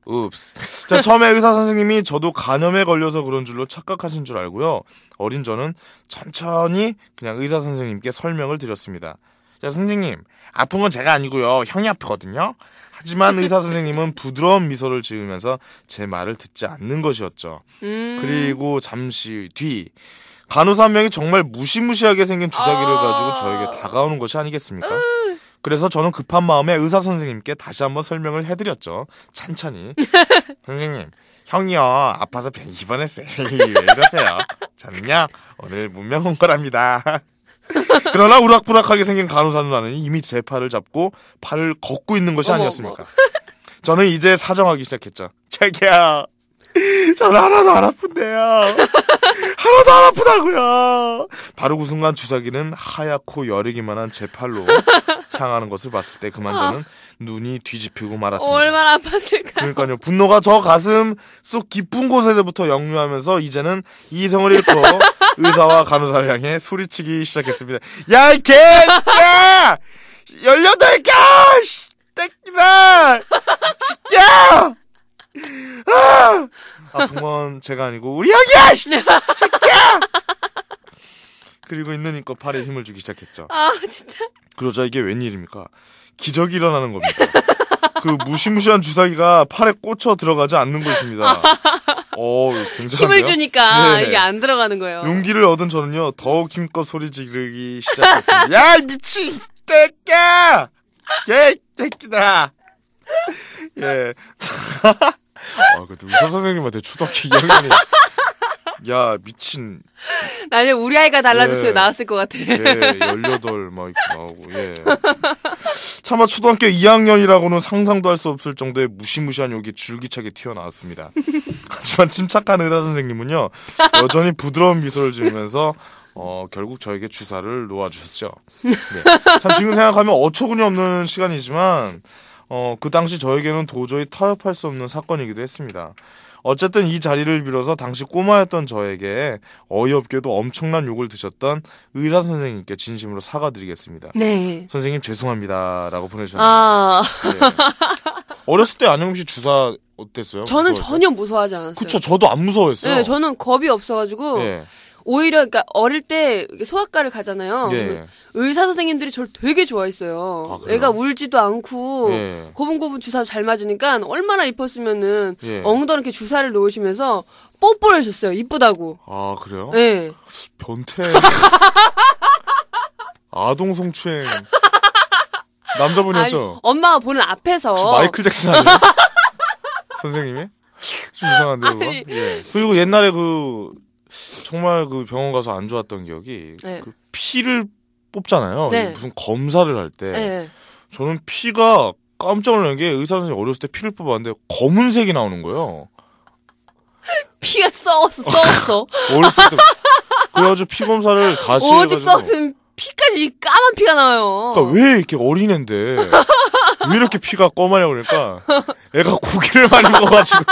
읍스. 자, 처음에 의사 선생님이 저도 간염에 걸려서 그런 줄로 착각하신 줄 알고요. 어린 저는 천천히 그냥 의사 선생님께 설명을 드렸습니다. 자, 선생님, 아픈 건 제가 아니고요. 형이 아프거든요. 하지만 의사 선생님은 부드러운 미소를 지으면서 제 말을 듣지 않는 것이었죠. 그리고 잠시 뒤 간호사 한 명이 정말 무시무시하게 생긴 주사기를 가지고 저에게 다가오는 것이 아니겠습니까? 그래서 저는 급한 마음에 의사 선생님께 다시 한번 설명을 해드렸죠. 찬찬히. 선생님, 형이요. 아파서 입원했어요. 왜 이러세요? 저는요. 오늘 문명 온 거랍니다. 그러나 우락부락하게 생긴 간호사 누나는 이미 제 팔을 잡고 팔을 걷고 있는 것이 아니었습니까? 저는 이제 사정하기 시작했죠. 자기야. 저는 하나도 안 아픈데요. 하나도 안 아프다고요. 바로 그 순간 주사기는 하얗고 여리기만 한 제 팔로 향하는 것을 봤을 때 그만 저는 눈이 뒤집히고 말았습니다. 얼마나 아팠을까. 그러니까요. 분노가 저 가슴 속 깊은 곳에서부터 역류하면서 이제는 이성을 잃고 의사와 간호사를 향해 소리치기 시작했습니다. 야, 이 개야! 18개! 떼끼나! 새끼야! 아픈 건 제가 아니고 우리 형이야! 새끼야! 그리고 있는 힘껏 팔에 힘을 주기 시작했죠. 진짜. 그러자 이게 웬일입니까? 기적이 일어나는 겁니다. 그 무시무시한 주사기가 팔에 꽂혀 들어가지 않는 것입니다. 굉장한데요? 힘을 주니까 네. 이게 안 들어가는 거예요. 용기를 얻은 저는요 더욱 힘껏 소리 지르기 시작했습니다. 야, 미친 새끼야! 개새끼들아! 예. 그래도 의사 선생님한테 초등학교 2학년이 야, 미친. 나는 우리 아이가 달라졌어요. 나왔을 것 같아. 예, 18 막 이렇게 나오고, 예. 차마 초등학교 2학년이라고는 상상도 할 수 없을 정도의 무시무시한 욕이 줄기차게 튀어나왔습니다. 하지만 침착한 의사 선생님은요, 여전히 부드러운 미소를 지으면서 결국 저에게 주사를 놓아주셨죠. 네. 참 지금 생각하면 어처구니 없는 시간이지만 그 당시 저에게는 도저히 타협할 수 없는 사건이기도 했습니다. 어쨌든 이 자리를 빌어서 당시 꼬마였던 저에게 어이없게도 엄청난 욕을 드셨던 의사 선생님께 진심으로 사과드리겠습니다. 네. 선생님 죄송합니다라고 보내주셨는데 네. 어렸을 때 안영미 씨 주사 어땠어요? 저는 무서웠어요? 전혀 무서워하지 않았어요. 그쵸, 저도 안 무서워했어요. 네, 저는 겁이 없어가지고 네. 오히려 그러니까 어릴 때 소아과를 가잖아요. 예. 의사 선생님들이 저를 되게 좋아했어요. 아, 그래요? 애가 울지도 않고 예. 고분고분 주사 잘 맞으니까 얼마나 이뻤으면은 예. 엉덩이 이렇게 주사를 놓으시면서 뽀뽀를 하셨어요. 이쁘다고. 아, 그래요? 네. 변태. 아동 성추행. 남자분이었죠? 아니, 엄마가 보는 앞에서. 혹시 마이클 잭슨 아니에요? 선생님이? 좀 이상한데요, 그거? 아니. 예. 그리고 옛날에 정말 병원 가서 안 좋았던 기억이, 네. 피를 뽑잖아요. 네. 무슨 검사를 할 때. 네. 저는 피가 깜짝 놀란 게 의사 선생님이 어렸을 때 피를 뽑았는데 검은색이 나오는 거예요. 피가 썩었어. 어렸을 때. 그래가지고 피 검사를 다시 오직 해가지고. 썩은 피까지 까만 피가 나와요. 그러니까 왜 이렇게 어린애인데 왜 이렇게 피가 검하냐고 그러니까 애가 고기를 많이 먹어가지고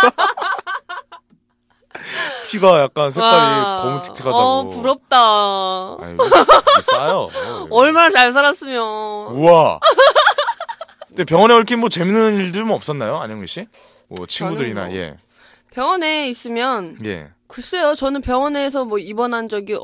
피가 약간 색깔이 검은틱틱하다고. 부럽다. 아니, 싸요. 얼마나 잘 살았으면. 우와. 근데 병원에 얽힌 뭐 재밌는 일들은 없었나요, 안영미 씨? 뭐 친구들이나 예. 병원에 있으면 예. 글쎄요, 저는 병원에서 뭐 입원한 적이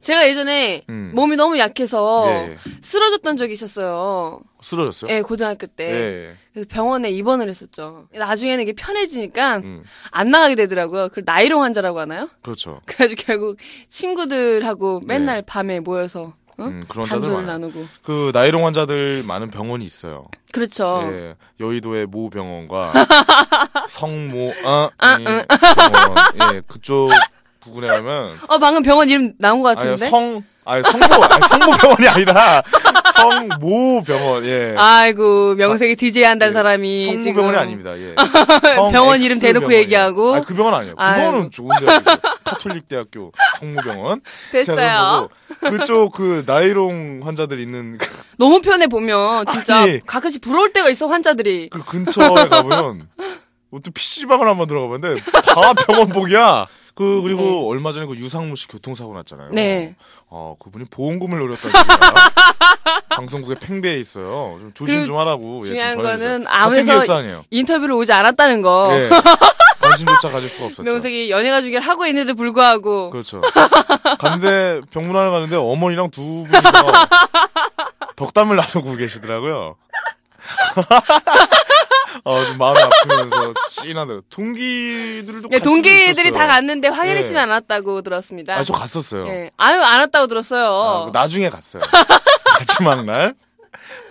제가 예전에 몸이 너무 약해서 예. 쓰러졌던 적이 있었어요. 쓰러졌어요? 예, 고등학교 때. 예. 그래서 병원에 입원을 했었죠. 나중에는 이게 편해지니까 안 나가게 되더라고요. 그걸 나이롱 환자라고 하나요? 그렇죠. 그래가지고 결국 친구들하고 맨날 밤에 모여서 그런 자들 담소를 많아요. 나누고. 그 나이롱 환자들 많은 병원이 있어요. 그렇죠. 예, 여의도의 모 병원과 성모 병원. 예, 그쪽 부근에 가면 방금 병원 이름 나온 것 같은데? 성모 병원이 아니라 성모 병원. 예. 아이고 명색이 DJ 한다는 예. 사람이 성모 지금 병원이 아닙니다. 예. 병원 이름 대놓고 병원이에요. 얘기하고. 아니, 그 병원 아니에요. 그거는 좋은데 카톨릭 대학교 성모병원. 됐어요. 그쪽 나이롱 환자들 있는 너무 편해 보면 진짜 아니, 가끔씩 부러울 때가 있어 환자들이. 그 근처에 가보면 또 PC방을 한번 들어가봤는데 다 병원복이야. 그리고 얼마 전에 유상무 씨 교통사고 났잖아요. 네. 그분이 보험금을 노렸다는 얘기가 방송국에 팽배해 있어요. 좀 조심 좀 하라고. 중요한 거는 아무래도 아무래서 인터뷰를 오지 않았다는 거. 예. 관심조차 가질 수가 없었죠. 명색이 연예가 중계를 하고 있는데도 불구하고. 그렇죠. 병문안을 가는데 어머니랑 두 분이서 덕담을 나누고 계시더라고요. 좀 마음이 아프면서 찐하더라고요. 동기들도 동기들이 다 갔는데 황현희 씨는 안 왔다고 들었습니다. 저 갔었어요. 예. 안 왔다고 들었어요. 나중에 갔어요. 마지막 날.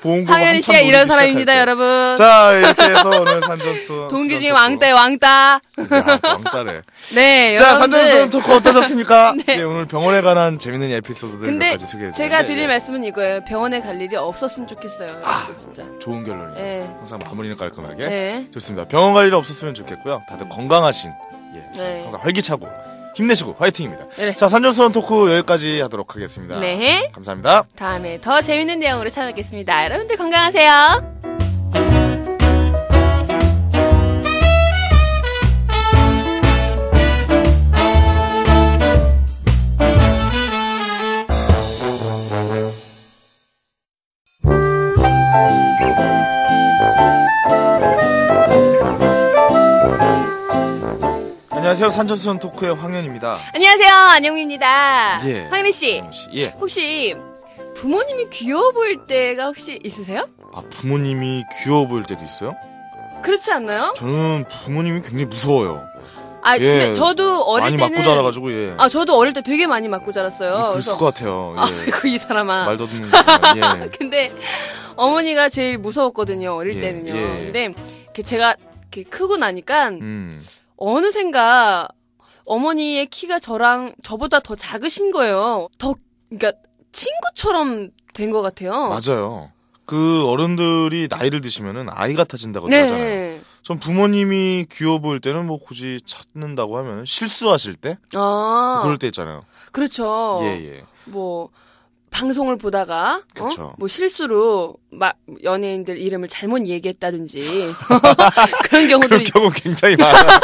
황현희 씨가 이런 사람입니다, 여러분. 자, 이렇게 해서 오늘 산전수 동기 중에 왕따. 왕따래. 네, 자, 산전수 토크 어떠셨습니까? 네. 네, 오늘 병원에 관한 재밌는 에피소드들 몇 가지 소개해드렸는데. 제가 드릴 말씀은 이거예요. 병원에 갈 일이 없었으면 좋겠어요. 진짜. 좋은 결론이에요. 네. 항상 마무리는 깔끔하게. 네. 좋습니다. 병원 갈 일 없었으면 좋겠고요. 다들 건강하신, 네. 항상 활기차고 힘내시고 화이팅입니다. 네. 자, 산전수원 토크 여기까지 하도록 하겠습니다. 네. 감사합니다. 다음에 더 재밌는 내용으로 찾아뵙겠습니다. 여러분들 건강하세요. 안녕하세요. 산전수원 토크의 황현입니다. 안녕하세요. 안영미입니다. 예. 황희 씨. 예. 혹시 부모님이 귀여워 보일 때가 혹시 있으세요? 부모님이 귀여워 보일 때도 있어요? 그렇지 않나요? 저는 부모님이 굉장히 무서워요. 근데 저도 어릴 많이 때는 맞고 자라가지고, 예. 저도 어릴 때 되게 많이 맞고 자랐어요. 그랬을 것 같아요. 예. 아이고, 이 사람아. 말 더듬는 거지만, 예. 근데 어머니가 제일 무서웠거든요. 어릴 예, 때는요. 예. 근데 제가 크고 나니까 음. 어느샌가 어머니의 키가 저보다 더 작으신 거예요. 그러니까 친구처럼 된 것 같아요. 맞아요. 그 어른들이 나이를 드시면은 아이 같아진다고 하잖아요. 전 부모님이 귀여워 보일 때는 뭐 굳이 찾는다고 하면 실수하실 때? 그럴 때 있잖아요. 그렇죠. 예. 뭐 방송을 보다가 뭐 실수로 연예인들 이름을 잘못 얘기했다든지 그런 경우들 경우 굉장히 많아요.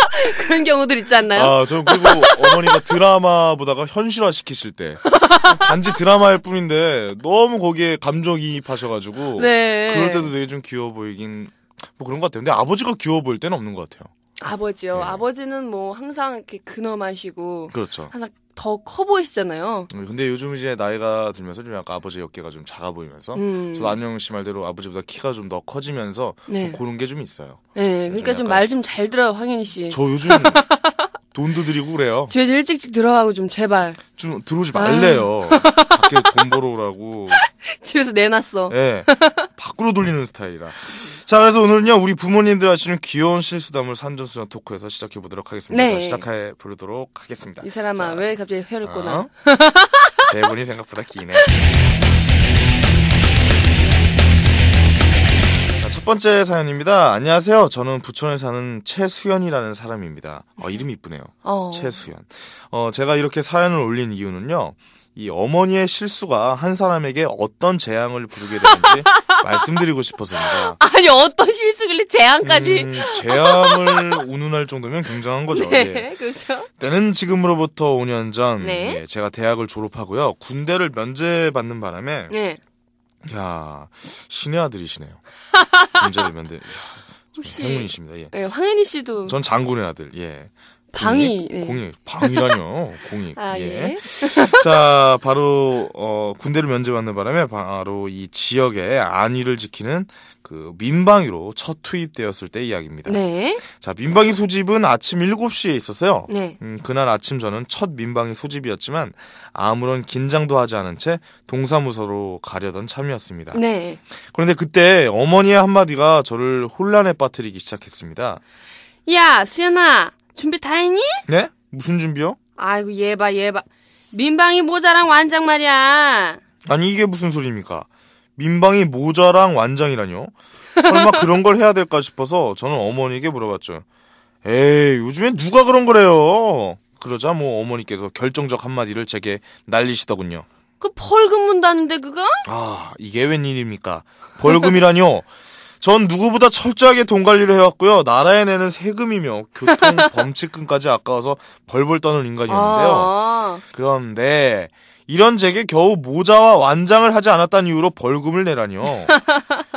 그런 경우들 있지 않나요? 저 그리고 어머니가 드라마 보다가 현실화 시키실 때 단지 드라마일 뿐인데 너무 거기에 감정이입하셔가지고 네. 그럴 때도 되게 좀 귀여워 보이긴 뭐 그런 것 같아요. 근데 아버지가 귀여워 보일 때는 없는 것 같아요. 아버지요. 네. 아버지는 뭐 항상 이렇게 근엄하시고 그렇죠. 항상 더 커 보이시잖아요. 근데 요즘 이제 나이가 들면서 좀 약간 아버지 어깨가 좀 작아 보이면서 저도 안녕 씨 말대로 아버지보다 키가 좀 더 커지면서 좀 그런 게 좀 있어요. 네, 그러니까 좀 말 좀 잘 들어요, 황현희 씨. 저 요즘 돈도 드리고 그래요. 집에 좀 일찍 들어가고 좀 제발. 좀 들어오지 말래요. 밖에 돈 벌어오라고. 집에서 내놨어. 네, 밖으로 돌리는 스타일이라. 자, 그래서 오늘은요, 우리 부모님들 하시는 귀여운 실수담을 산전수전 토크에서 시작해보도록 하겠습니다. 네. 자, 시작해보도록 하겠습니다. 이 사람아, 왜 갑자기 회를 꼬나? 대본이 생각보다 기네. 자, 첫 번째 사연입니다. 안녕하세요. 저는 부천에 사는 최수연이라는 사람입니다. 이름이 이쁘네요. 최수연. 제가 이렇게 사연을 올린 이유는요, 이 어머니의 실수가 한 사람에게 어떤 재앙을 부르게 되는지 말씀드리고 싶어서입니다. 아니, 어떤 실수길래 재앙까지? 재앙을 운운할 정도면 굉장한 거죠. 네, 예. 그렇죠. 때는 지금으로부터 5년 전, 네. 제가 대학을 졸업하고요. 군대를 면제받는 바람에, 네. 야, 신의 아들이시네요. 문제를 혹시 행운이십니다. 예. 네, 황현희 씨도 전 장군의 아들. 예. 방위. 공익. 방위라뇨. 공익. 예. 자, 바로 군대를 면제받는 바람에 바로 이 지역의 안위를 지키는 그 민방위로 첫 투입되었을 때 이야기입니다. 네. 자, 민방위 소집은 아침 7시에 있었어요. 네. 그날 아침 저는 첫 민방위 소집이었지만 아무런 긴장도 하지 않은 채 동사무소로 가려던 참이었습니다. 네. 그런데 그때 어머니의 한마디가 저를 혼란에 빠뜨리기 시작했습니다. 야, 수연아, 준비 다 했니? 네? 무슨 준비요? 아이고, 얘 봐. 민방위 모자랑 완장 말이야. 아니, 이게 무슨 소리입니까? 민방위 모자랑 완장이라뇨? 설마 그런 걸 해야 될까 싶어서 저는 어머니에게 물어봤죠. 에이, 요즘엔 누가 그런 거래요? 그러자 뭐 어머니께서 결정적 한마디를 제게 날리시더군요. 그 벌금 문다는데 그거? 이게 웬일입니까? 벌금이라뇨? 전 누구보다 철저하게 돈 관리를 해왔고요. 나라에 내는 세금이며 교통 범칙금까지 아까워서 벌벌 떠는 인간이었는데요. 그런데 이런 제게 겨우 모자와 완장을 하지 않았다는 이유로 벌금을 내라니요.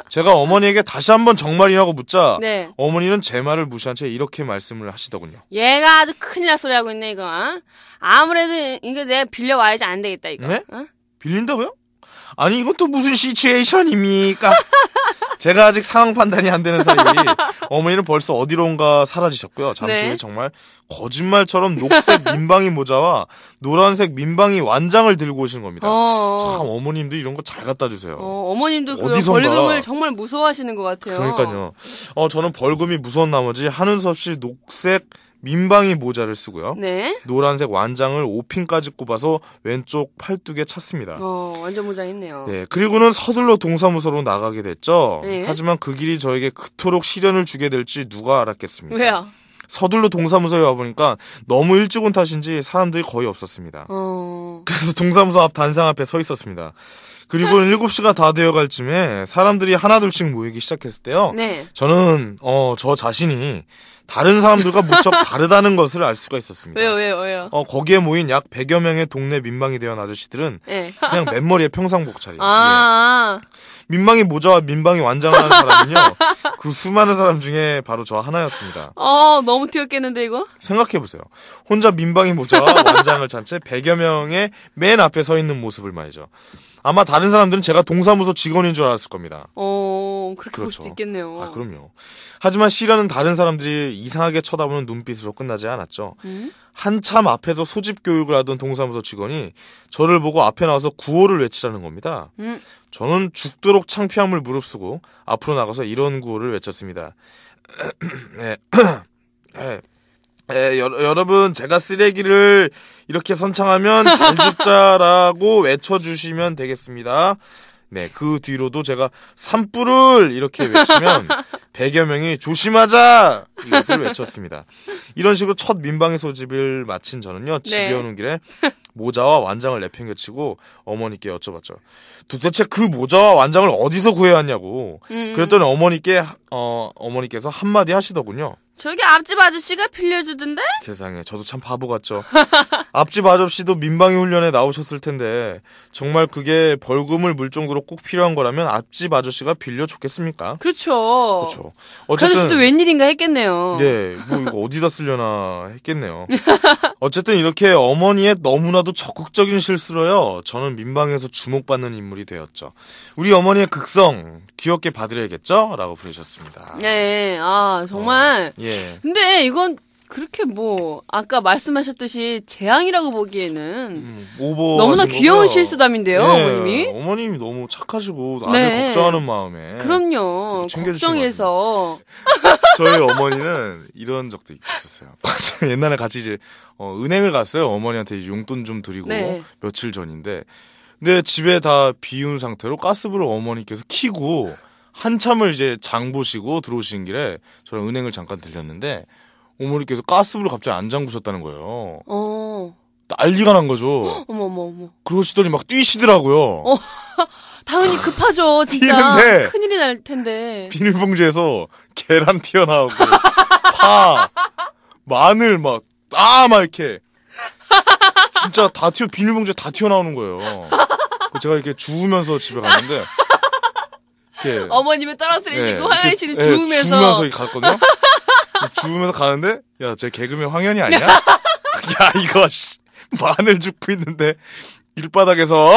제가 어머니에게 다시 한번 정말이라고 묻자 네. 어머니는 제 말을 무시한 채 이렇게 말씀을 하시더군요. 얘가 아주 큰일 날 소리 하고 있네 이거. 아무래도 이거 내가 빌려와야지 안 되겠다 이거. 네? 빌린다고요? 아니 이건 또 무슨 시츄에이션입니까? 제가 아직 상황 판단이 안 되는 사이 어머니는 벌써 어디론가 사라지셨고요. 잠시 후에 정말 거짓말처럼 녹색 민방위 모자와 노란색 민방위 완장을 들고 오시는 겁니다. 참 어머님도 이런 거 잘 갖다 주세요. 어머님도 그 벌금을 정말 무서워하시는 것 같아요. 그러니까요. 저는 벌금이 무서운 나머지 하는 수 없이 녹색 민방위 모자를 쓰고요. 네. 노란색 완장을 5핀까지 꼽아서 왼쪽 팔뚝에 찼습니다. 완전 모자있네요. 네, 그리고는 서둘러 동사무소로 나가게 됐죠. 네. 하지만 그 길이 저에게 그토록 시련을 주게 될지 누가 알았겠습니까? 왜요? 서둘러 동사무소에 와보니까 너무 일찍 온 탓인지 사람들이 거의 없었습니다. 그래서 동사무소 앞 단상 앞에 서 있었습니다. 그리고 7시가 다 되어갈 쯤에 사람들이 하나둘씩 모이기 시작했을 때요. 네. 저는 저 자신이 다른 사람들과 무척 다르다는 것을 알 수가 있었습니다. 왜요? 거기에 모인 약 100여 명의 동네 민방위 대원 아저씨들은 네. 그냥 맨머리에 평상복 차리고 민방위 모자와 민방위 완장을 하는 사람은요. 그 수많은 사람 중에 바로 저 하나였습니다. 너무 튀었겠는데 이거? 생각해보세요. 혼자 민방위 모자와 완장을 찬 채 100여 명의 맨 앞에 서 있는 모습을 말이죠. 아마 다른 사람들은 제가 동사무소 직원인 줄 알았을 겁니다. 그렇게 그렇죠. 볼 수도 있겠네요. 그럼요. 하지만 시련은 다른 사람들이 이상하게 쳐다보는 눈빛으로 끝나지 않았죠. 한참 앞에서 소집 교육을 하던 동사무소 직원이 저를 보고 앞에 나와서 구호를 외치라는 겁니다. 저는 죽도록 창피함을 무릅쓰고 앞으로 나가서 이런 구호를 외쳤습니다. 여러분 제가 쓰레기를 이렇게 선창하면 잘 죽자라고 외쳐주시면 되겠습니다. 네, 그 뒤로도 제가 산불을 이렇게 외치면 100여 명이 조심하자 이것을 외쳤습니다. 이런 식으로 첫 민방위 소집을 마친 저는요, 집에 오는 길에 모자와 완장을 내팽개치고 어머니께 여쭤봤죠. 도대체 그 모자와 완장을 어디서 구해왔냐고. 그랬더니 어머니께서 한마디 하시더군요. 저기 앞집 아저씨가 빌려주던데? 세상에, 저도 참 바보 같죠. 앞집 아저씨도 민방위 훈련에 나오셨을 텐데 정말 그게 벌금을 물 정도로 꼭 필요한 거라면 앞집 아저씨가 빌려줬겠습니까? 그렇죠. 어쨌든 그 아저씨도 웬일인가 했겠네요. 네, 뭐 이거 어디다 쓰려나 했겠네요. 어쨌든 이렇게 어머니의 너무나도 적극적인 실수로요, 저는 민방위에서 주목받는 인물이 되었죠. 우리 어머니의 극성 귀엽게 봐드려야겠죠? 라고 보내셨습니다. 네, 정말. 예. 근데 이건 그렇게 뭐 아까 말씀하셨듯이 재앙이라고 보기에는 너무나 귀여운 실수담인데요. 어머님이. 어머님이 너무 착하시고 아들 걱정하는 마음에. 그럼요. 걱정해서. 저희 어머니는 이런 적도 있었어요. 옛날에 같이 이제 은행을 갔어요. 어머니한테 용돈 좀 드리고 며칠 전인데, 근데 집에 다 비운 상태로 가스불을 어머니께서 켜고 한참을 이제 장 보시고 들어오신 길에 저랑 은행을 잠깐 들렸는데 어머니께서 가스불을 갑자기 안 잠그셨다는 거예요. 난리가 난 거죠. 어머. 그러시더니 막 뛰시더라고요. 당연히 급하죠, 진짜. 뛰는데 큰일이 날 텐데. 비닐봉지에서 계란 튀어나오고 파, 마늘 막 이렇게 진짜 비닐봉지에 다 튀어나오는 거예요. 제가 이렇게 주우면서 집에 갔는데 어머님을 떨어뜨리시고 황현희 씨는 주우면서 갔거든요. 주우면서 가는데, 야, 쟤 개그맨 황현희 아니야? 야, 이거 마늘 줍고 있는데 길바닥에서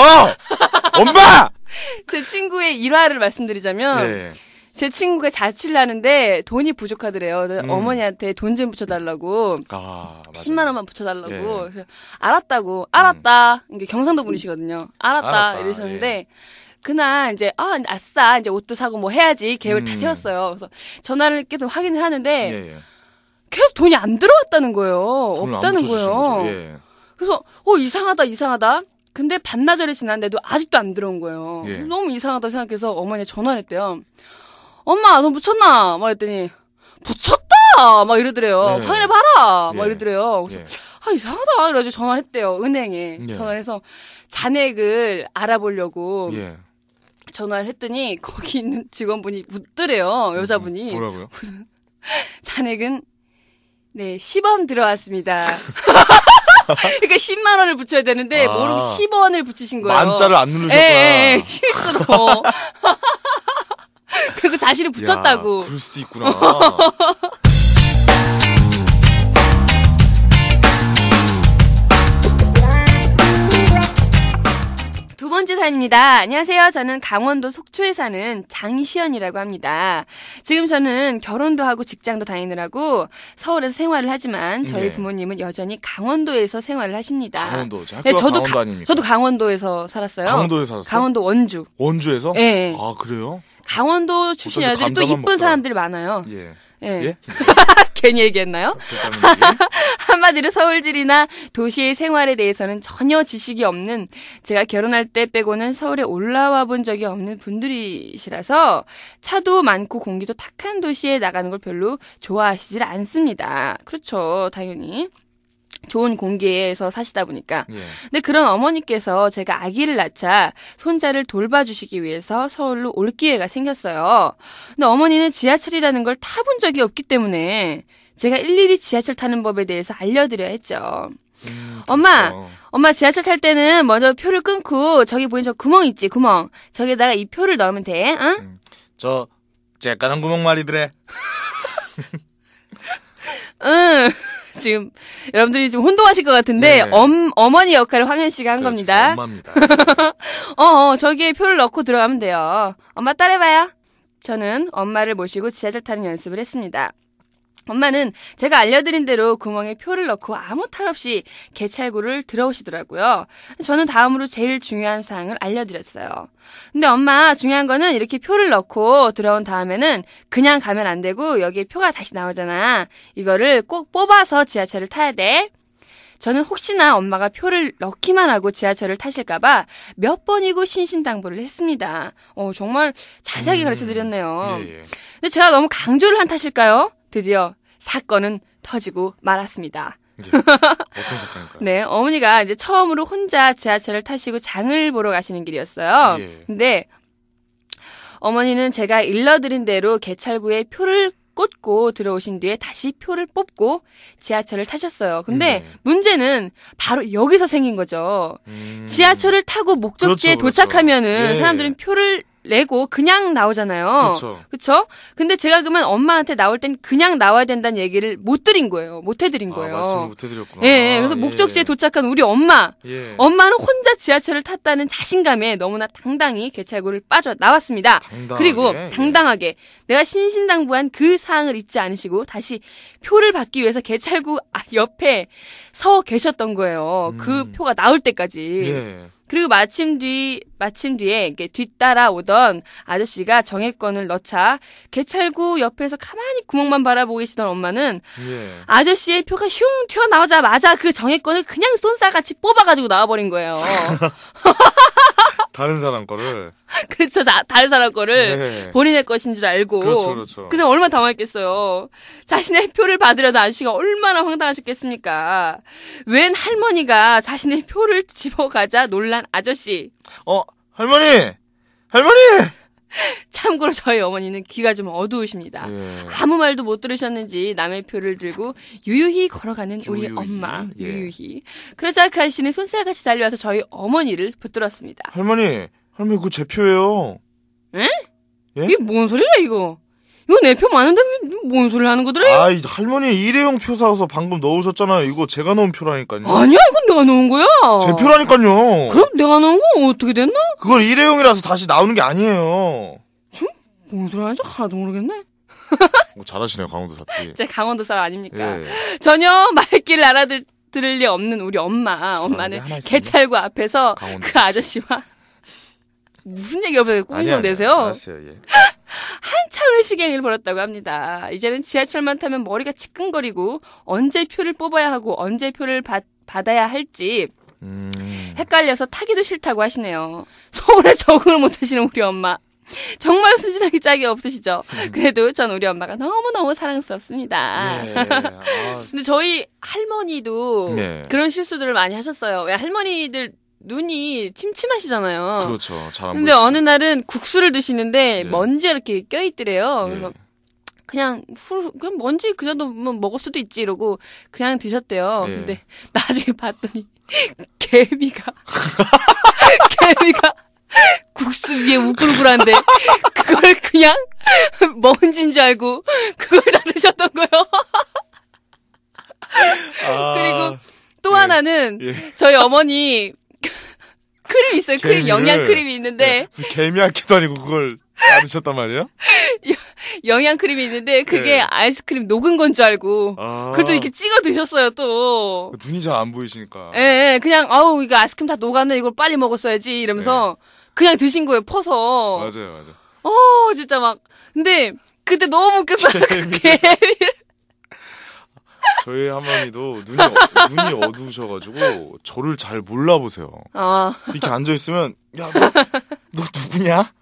엄마! 제 친구의 일화를 말씀드리자면 제 친구가 자취를 하는데 돈이 부족하더래요. 어머니한테 돈 좀 붙여달라고. 10만 원만 붙여달라고. 그래서 알았다. 이게 경상도 분이시거든요. 알았다. 이러셨는데 그날 이제 아싸 이제 옷도 사고 뭐 해야지 계획을 다 세웠어요. 그래서 전화를 계속 확인을 하는데 계속 돈이 안 들어왔다는 거예요. 없다는 거예요. 그래서 이상하다. 근데 반나절이 지났는데도 아직도 안 들어온 거예요. 너무 이상하다 생각해서 어머니한테 전화를 했대요. 엄마, 돈 붙였나? 막 했더니 붙였다! 막 이러더래요. 확인해봐라! 막 이러더래요. 그래서 이상하다. 이래가지고 전화를 했대요. 은행에. 전화를 해서 잔액을 알아보려고 전화를 했더니 거기 있는 직원분이 묻더래요. 여자분이. 뭐라고요? 잔액은 10원 들어왔습니다. 그러니까 10만 원을 붙여야 되는데 모르고 10원을 붙이신 거예요. 만자를 안 누르셨구나. 실수로. 그리고 자신이 붙였다고. 그럴 수도 있구나. 두 번째 사연입니다. 안녕하세요. 저는 강원도 속초에 사는 장시연이라고 합니다. 지금 저는 결혼도 하고 직장도 다니느라고 서울에서 생활을 하지만 저희 부모님은 여전히 강원도에서 생활을 하십니다. 강원도. 학교가 강원도 아닙니까? 저도 강원도에서 살았어요. 강원도에 살았어요? 강원도 원주. 원주에서? 네. 아, 그래요? 강원도 출신 아들이 또 이쁜 사람들이 많아요. 예? 괜히 얘기했나요? 한마디로 서울질이나 도시의 생활에 대해서는 전혀 지식이 없는, 제가 결혼할 때 빼고는 서울에 올라와 본 적이 없는 분들이시라서 차도 많고 공기도 탁한 도시에 나가는 걸 별로 좋아하시질 않습니다. 그렇죠, 당연히. 좋은 공기에서 사시다 보니까. 근데 그런 어머니께서 제가 아기를 낳자 손자를 돌봐주시기 위해서 서울로 올 기회가 생겼어요. 근데 어머니는 지하철이라는 걸 타본 적이 없기 때문에 제가 일일이 지하철 타는 법에 대해서 알려드려야 했죠. 엄마 지하철 탈 때는 먼저 표를 끊고 저기 보이는 저 구멍 있지, 구멍. 저기다가 이 표를 넣으면 돼, 응? 저 쬐까는 구멍 말이더래. 응. 지금 여러분들이 좀 혼동하실 것 같은데 어머니 역할을 황현 씨가 한 겁니다. 엄마입니다. 저기에 표를 넣고 들어가면 돼요. 엄마 따라해봐요. 저는 엄마를 모시고 지하철 타는 연습을 했습니다. 엄마는 제가 알려드린 대로 구멍에 표를 넣고 아무 탈 없이 개찰구를 들어오시더라고요. 저는 다음으로 제일 중요한 사항을 알려드렸어요. 근데 엄마, 중요한 거는 이렇게 표를 넣고 들어온 다음에는 그냥 가면 안 되고 여기에 표가 다시 나오잖아. 이거를 꼭 뽑아서 지하철을 타야 돼. 저는 혹시나 엄마가 표를 넣기만 하고 지하철을 타실까봐 몇 번이고 신신당부를 했습니다. 정말 자세하게 가르쳐드렸네요. 예. 근데 제가 너무 강조를 한 탓일까요? 드디어 사건은 터지고 말았습니다. 어떤 사건일까요? 네, 어머니가 이제 처음으로 혼자 지하철을 타시고 장을 보러 가시는 길이었어요. 예. 근데 어머니는 제가 일러드린 대로 개찰구에 표를 꽂고 들어오신 뒤에 다시 표를 뽑고 지하철을 타셨어요. 근데 문제는 바로 여기서 생긴 거죠. 지하철을 타고 목적지에 그렇죠. 도착하면은 예. 사람들은 표를 내고 그냥 나오잖아요. 그렇죠. 근데 제가 그러면 엄마한테 나올 땐 그냥 나와야 된다는 얘기를 못 해드린 거예요. 말씀을 못 해드렸구나. 예, 그래서 목적지에 도착한 우리 엄마. 예. 엄마는 혼자 지하철을 탔다는 자신감에 너무나 당당히 개찰구를 빠져 나왔습니다. 그리고 당당하게 내가 신신당부한 그 사항을 잊지 않으시고 다시 표를 받기 위해서 개찰구 옆에 서 계셨던 거예요. 그 표가 나올 때까지. 예. 그리고 마침 뒤에 이렇게 뒤따라 오던 아저씨가 정액권을 넣자 개찰구 옆에서 가만히 구멍만 바라보고 계시던 엄마는 아저씨의 표가 슝 튀어나오자마자 그 정액권을 그냥 쏜살같이 뽑아가지고 나와버린 거예요. 다른 사람 거를. 그렇죠. 다른 사람 거를 본인의 것인 줄 알고. 그렇죠. 그래서 얼마나 당황했겠어요. 자신의 표를 받으려던 아저씨가 얼마나 황당하셨겠습니까. 웬 할머니가 자신의 표를 집어가자 놀란 아저씨. 할머니! 참고로 저희 어머니는 귀가 좀 어두우십니다. 아무 말도 못 들으셨는지 남의 표를 들고 유유히 걸어가는 우리 엄마. 유유히. 그러자 그 아저씨는 손살같이 달려와서 저희 어머니를 붙들었습니다. 할머니 그거 제 표예요. 에? 예? 이게 뭔 소리야 이거? 이거 내 표 많은데 뭔 소리를 하는 거더래? 할머니 일회용 표 사서 방금 넣으셨잖아요. 이거 제가 넣은 표라니까요. 아니야, 이건 내가 넣은 거야. 제 표라니까요. 그럼 내가 넣은 거 어떻게 됐나? 그건 일회용이라서 다시 나오는 게 아니에요. 뭔 소리 하는지 하나도 모르겠네. 잘하시네요, 강원도 사투리. 제가 강원도 사람 아닙니까? 전혀 말귀를 알아들을 리 없는 우리 엄마. 엄마는 개찰구 앞에서 그 아저씨와 무슨 얘기 없어요. 꾸미서 내세요. 알았어요, 예. 한참의 시간을 벌였다고 합니다. 이제는 지하철만 타면 머리가 지끈거리고 언제 표를 뽑아야 하고 언제 표를 받아야 할지 헷갈려서 타기도 싫다고 하시네요. 서울에 적응을 못하시는 우리 엄마. 정말 순진하기 짝이 없으시죠? 그래도 전 우리 엄마가 너무너무 사랑스럽습니다. 근데 저희 할머니도 그런 실수들을 많이 하셨어요. 왜 할머니들 눈이 침침하시잖아요. 그렇죠. 잘 안 보이시죠. 근데 어느 날은 국수를 드시는데 먼지가 이렇게 껴있더래요. 그래서 그냥 먼지 그 정도면 먹을 수도 있지 이러고 그냥 드셨대요. 근데 나중에 봤더니 개미가 국수 위에 우글우글한데 그걸 그냥 먼지인 줄 알고 그걸 다 드셨던 거예요. 그리고 또 하나는 저희 어머니 크림 있어요. 크림, 영양 크림이 있는데. 무슨 개미 핥기도 아니고 그걸 다 드셨단 말이에요? 영양 크림이 있는데 그게 아이스크림 녹은 건 줄 알고. 그래도 이렇게 찍어 드셨어요, 또. 눈이 잘 안 보이시니까. 예, 그냥, 이거 아이스크림 다 녹았네. 이걸 빨리 먹었어야지. 이러면서 그냥 드신 거예요, 퍼서. 맞아요. 진짜 막. 근데 그때 너무 웃겼어요. 개미를. 저희 할머니도 눈이 어두우셔가지고 저를 잘 몰라보세요. 이렇게 앉아있으면 야, 너 누구냐?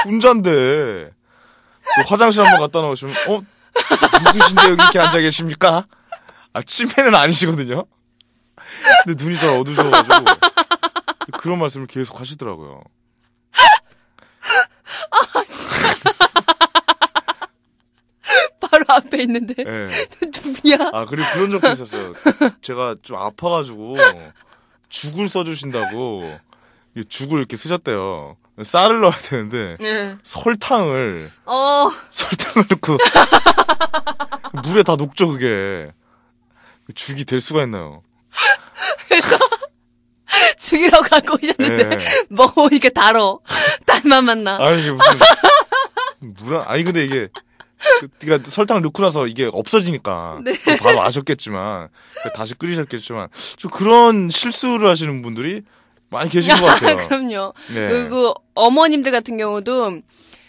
혼잔데 화장실 한번 갔다 나오시면 누구신데 여기 이렇게 앉아 계십니까? 치매는 아니시거든요. 근데 눈이 잘 어두우셔가지고 그런 말씀을 계속 하시더라고요. 진짜. 바로 앞에 있는데 누구냐? 그리고 그런 적도 있었어요. 제가 좀 아파가지고 죽을 써주신다고 죽을 이렇게 쓰셨대요. 쌀을 넣어야 되는데 설탕을 넣고 물에 다 녹죠 그게. 죽이 될 수가 있나요? 그래서 죽이라고 갖고 오셨는데 먹어보니까 달어. 딸만 만나. 이게 무슨 근데 이게 그러니까 설탕을 넣고 나서 이게 없어지니까 네. 바로 아셨겠지만 다시 끓이셨겠지만 좀 그런 실수를 하시는 분들이 많이 계신 것 같아요. 그럼요. 네. 그리고 어머님들 같은 경우도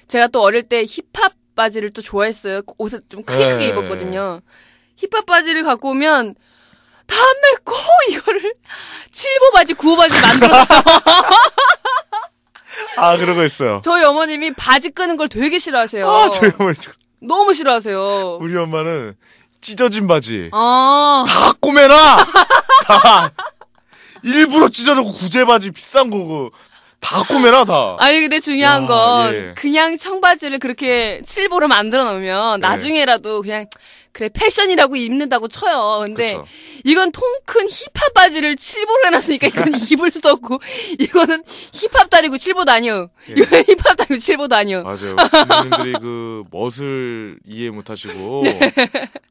제가 또 어릴 때 힙합 바지를 또 좋아했어요. 옷을 좀 크게 네. 입었거든요. 힙합 바지를 갖고 오면 다음날 꼭 이거를 7보 바지, 9호 바지 만들어요. 아, 그런 거 있어요. 저희 어머님이 바지 끄는 걸 되게 싫어하세요. 아, 저희 어머니 너무 싫어하세요. 우리 엄마는 찢어진 바지 아. 다 꼬매놔. 다 일부러 찢어놓고 구제 바지 비싼 거고 다 꼬매놔 다. 아니 근데 중요한 건 예. 그냥 청바지를 그렇게 7보로 만들어 놓으면 나중에라도 그냥 그래 패션이라고 입는다고 쳐요. 근데 그쵸. 이건 통 큰 힙합 바지를 7보로 해놨으니까 이건 입을 수도 없고 이거는 힙합도 아니고 7보도 아니요. 예. 이거는 힙합도 아니고 7보도 아니요. 맞아요. 부모님들이 그 멋을 이해 못하시고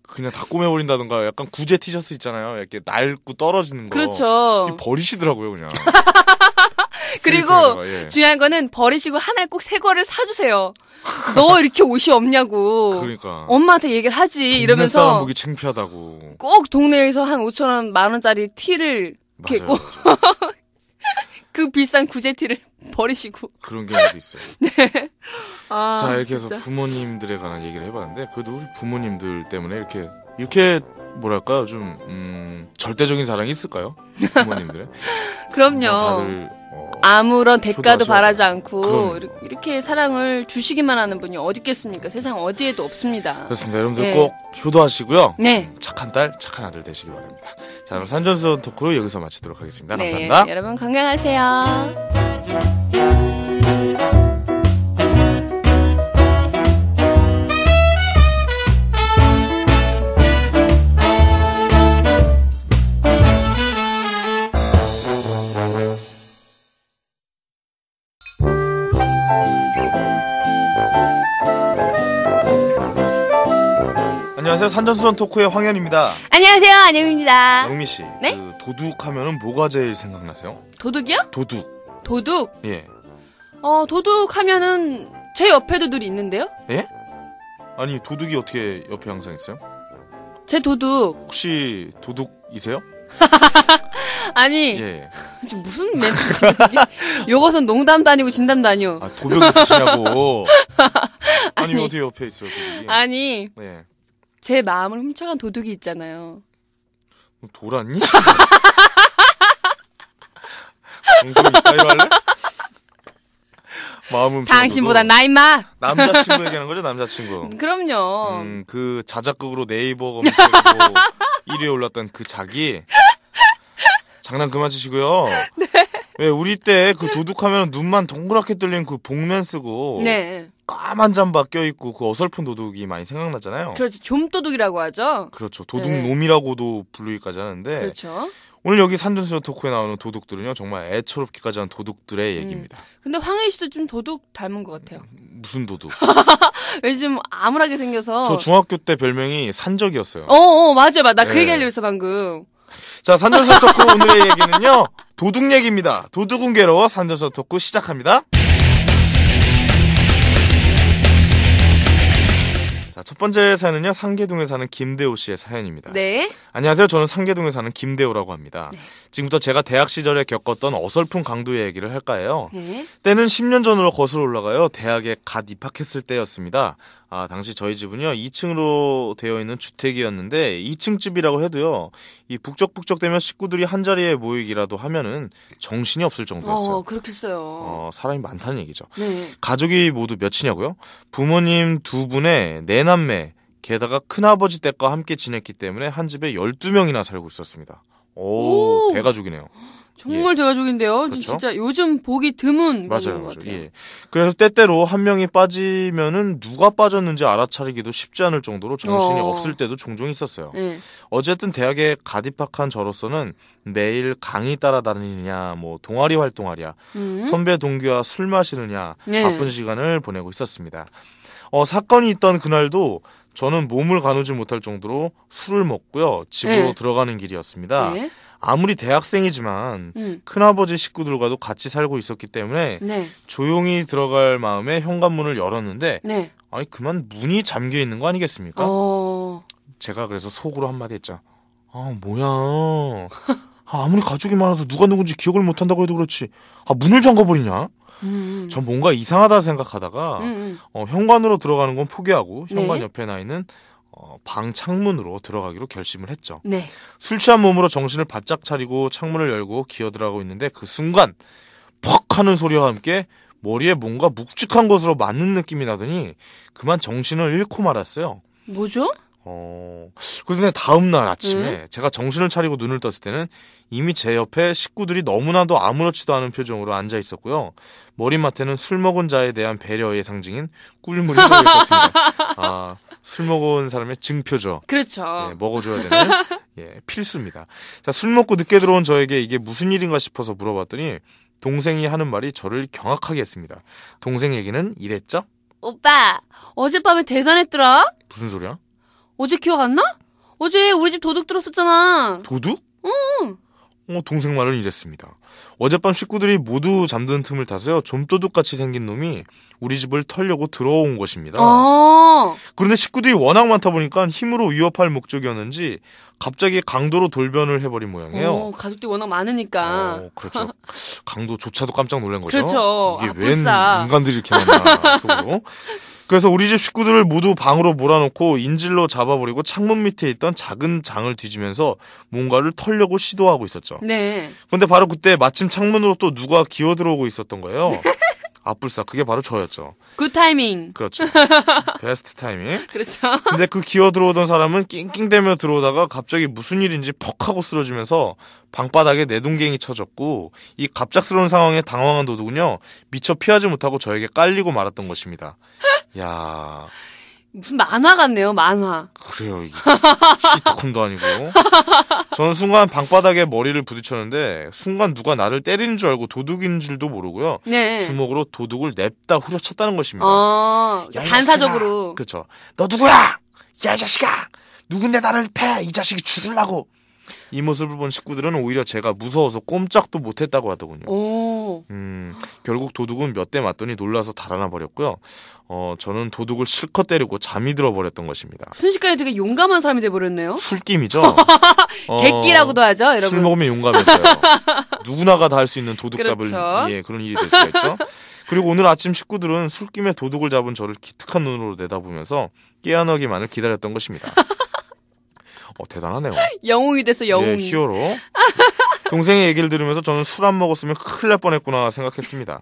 그냥 다 꼬매버린다던가 약간 구제 티셔츠 있잖아요. 이렇게 낡고 떨어지는 거. 그렇죠. 이거 버리시더라고요 그냥. 그리고 쓰레기통에다가, 예. 중요한 거는 버리시고 하나를 꼭 새 거를 사주세요. 너 이렇게 옷이 없냐고. 그러니까. 엄마한테 얘기를 하지 동네 사람 이러면서 보기 창피하다고. 꼭 동네에서 한 5,000원, 10,000원짜리 티를 이렇게 맞아요, 꼭 맞아요. 그 비싼 구제 티를 버리시고. 그런 경우도 있어요. 아, 자, 이렇게 해서 진짜. 부모님들에 관한 얘기를 해봤는데, 그래도 우리 부모님들 때문에 이렇게, 뭐랄까요, 절대적인 사랑이 있을까요? 부모님들의? 그럼요. 다들, 아무런 대가도 효도하셔야 바라지 돼요. 않고 그럼요. 이렇게 사랑을 주시기만 하는 분이 어디 있겠습니까? 세상 어디에도 없습니다. 그렇습니다. 여러분들 네. 꼭 효도하시고요. 네. 착한 딸, 착한 아들 되시기 바랍니다. 자, 그럼 산전수원 토크로 여기서 마치도록 하겠습니다. 네. 감사합니다. 여러분 건강하세요. 안녕하세요. 산전수원 토크의 황현입니다. 안녕하세요. 안녕입니다. 영미 씨, 네? 그 도둑하면은 뭐가 제일 생각나세요? 도둑이요? 도둑. 도둑. 예. 도둑 하면은 제 옆에도 늘 있는데요? 예? 아니, 도둑이 어떻게 옆에 항상 있어요? 제 도둑. 혹시 도둑이세요? 아니, 예. 지금 무슨 멘트지? 요것은 농담도 아니고 진담도 아니요. 아, 도벽 있으시냐고. 아니, 아니. 어떻게 옆에 있어요, 도둑이? 아니, 예. 제 마음을 훔쳐간 도둑이 있잖아요. 돌았니? 방송 이따위로 할래? 마음은 당신보다 나 임마. 남자친구 얘기하는 거죠, 남자친구. 그럼요. 그 자작극으로 네이버 검색으로 1위에 올랐던 그 자기. 장난 그만 치시고요. 네. 왜 우리 때 그 도둑하면 눈만 동그랗게 뚫린 그 복면 쓰고 네. 까만 잠바 껴있고 그 어설픈 도둑이 많이 생각나잖아요. 그렇죠. 좀도둑이라고 하죠. 그렇죠. 도둑놈이라고도 부르기까지 하는데 그렇죠. 오늘 여기 산전수원 토크에 나오는 도둑들은요 정말 애처롭기까지 한 도둑들의 얘기입니다. 근데 황혜희 씨도 좀 도둑 닮은 것 같아요. 무슨 도둑? 요즘 암울하게 생겨서. 저 중학교 때 별명이 산적이었어요. 맞아. 나 그 네. 얘기하려고 했어, 방금. 자, 산전수원 토크 오늘의 얘기는요 도둑 얘기입니다. 도둑은 괴로워 산전수원 토크 시작합니다. 자, 첫 번째 사연은요 상계동에 사는 김대호 씨의 사연입니다. 네. 안녕하세요. 저는 상계동에 사는 김대호라고 합니다. 지금부터 제가 대학 시절에 겪었던 어설픈 강도의 얘기를 할까 해요. 네. 때는 10년 전으로 거슬러 올라가요. 대학에 갓 입학했을 때였습니다. 당시 저희 집은요 2층으로 되어 있는 주택이었는데 2층 집이라고 해도요 이 북적북적대면 식구들이 한자리에 모이기라도 하면은 정신이 없을 정도였어요. 그렇겠어요. 사람이 많다는 얘기죠. 네. 가족이 모두 몇이냐고요? 부모님 2분에 4남매, 게다가 큰아버지 댁과 함께 지냈기 때문에 한 집에 12명이나 살고 있었습니다. 오, 오. 대가족이네요. 정말 대가족인데요. 그렇죠? 진짜 요즘 보기 드문 가족인 맞아요. 것 같아요. 예. 그래서 때때로 한 명이 빠지면은 누가 빠졌는지 알아차리기도 쉽지 않을 정도로 정신이 없을 때도 종종 있었어요. 네. 어쨌든 대학에 갓 입학한 저로서는 매일 강의 따라다니느냐, 뭐 동아리 활동하랴, 선배 동기와 술 마시느냐 네. 바쁜 시간을 보내고 있었습니다. 사건이 있던 그날도 저는 몸을 가누지 못할 정도로 술을 먹고요. 집으로 네. 들어가는 길이었습니다. 네. 아무리 대학생이지만 큰아버지 식구들과도 같이 살고 있었기 때문에 네. 조용히 들어갈 마음에 현관문을 열었는데 네. 아니 그만 문이 잠겨 있는 거 아니겠습니까? 제가 그래서 속으로 한마디 했죠. 아 뭐야. 아무리 가족이 많아서 누가 누군지 기억을 못한다고 해도 그렇지. 문을 잠궈버리냐? 전 뭔가 이상하다 생각하다가 현관으로 들어가는 건 포기하고 현관 네. 옆에 나 있는 방 창문으로 들어가기로 결심을 했죠. 네. 술 취한 몸으로 정신을 바짝 차리고 창문을 열고 기어들어가고 있는데 그 순간 퍽 하는 소리와 함께 머리에 뭔가 묵직한 것으로 맞는 느낌이 나더니 그만 정신을 잃고 말았어요. 뭐죠? 그런데 다음날 아침에 제가 정신을 차리고 눈을 떴을 때는 이미 제 옆에 식구들이 너무나도 아무렇지도 않은 표정으로 앉아 있었고요. 머리맡에는 술 먹은 자에 대한 배려의 상징인 꿀물이 흐르고 있었습니다. 술 먹은 사람의 증표죠. 그렇죠. 예, 먹어줘야 되는 필수입니다. 자, 술 먹고 늦게 들어온 저에게 이게 무슨 일인가 싶어서 물어봤더니 동생이 하는 말이 저를 경악하게 했습니다. 동생 얘기는 이랬죠? 오빠, 어젯밤에 대단했더라? 무슨 소리야? 어제 기억 안 나? 어제 우리 집 도둑 들었었잖아. 도둑? 응. 동생 말은 이랬습니다. 어젯밤 식구들이 모두 잠든 틈을 타서요. 좀도둑같이 생긴 놈이 우리 집을 털려고 들어온 것입니다. 그런데 식구들이 워낙 많다 보니까 힘으로 위협할 목적이었는지 갑자기 강도로 돌변을 해버린 모양이에요. 가족들이 워낙 많으니까. 그렇죠. 강도조차도 깜짝 놀란 거죠. 그렇죠. 이게 웬 인간들이 이렇게 많나 속으로. 그래서 우리 집 식구들을 모두 방으로 몰아놓고 인질로 잡아버리고 창문 밑에 있던 작은 장을 뒤지면서 뭔가를 털려고 시도하고 있었죠. 네. 근데 바로 그때 마침 창문으로 또 누가 기어들어오고 있었던 거예요. 아뿔싸, 그게 바로 저였죠. 굿 타이밍. 그렇죠. 베스트 타이밍. 그렇죠. 근데 그 기어들어오던 사람은 낑낑대며 들어오다가 갑자기 무슨 일인지 퍽 하고 쓰러지면서 방바닥에 내동갱이 쳐졌고 이 갑작스러운 상황에 당황한 도둑은요. 미처 피하지 못하고 저에게 깔리고 말았던 것입니다. 야, 무슨 만화 같네요, 만화. 그래요, 이게 시트콤도 아니고. 저는 순간 방바닥에 머리를 부딪혔는데 순간 누가 나를 때리는 줄 알고 도둑인 줄도 모르고요. 네. 주먹으로 도둑을 냅다 후려쳤다는 것입니다. 야, 반사적으로. 그렇죠. 너 누구야? 야, 이 자식아! 누군데 나를 패? 이 자식이 죽으려고. 이 모습을 본 식구들은 오히려 제가 무서워서 꼼짝도 못했다고 하더군요. 결국 도둑은 몇 대 맞더니 놀라서 달아나 버렸고요. 저는 도둑을 실컷 때리고 잠이 들어버렸던 것입니다. 순식간에 되게 용감한 사람이 돼버렸네요. 술김이죠. 객기라고도 하죠, 여러분. 술 먹으면 용감해져요. 누구나가 다 할 수 있는 도둑 잡을 그렇죠. 그런 일이 될 수가 있죠. 그리고 오늘 아침 식구들은 술김에 도둑을 잡은 저를 기특한 눈으로 내다보면서 깨어나기만을 기다렸던 것입니다. 대단하네요. 영웅이 됐어, 영웅이. 예, 히어로. 동생의 얘기를 들으면서 저는 술 안 먹었으면 큰일 날 뻔했구나 생각했습니다.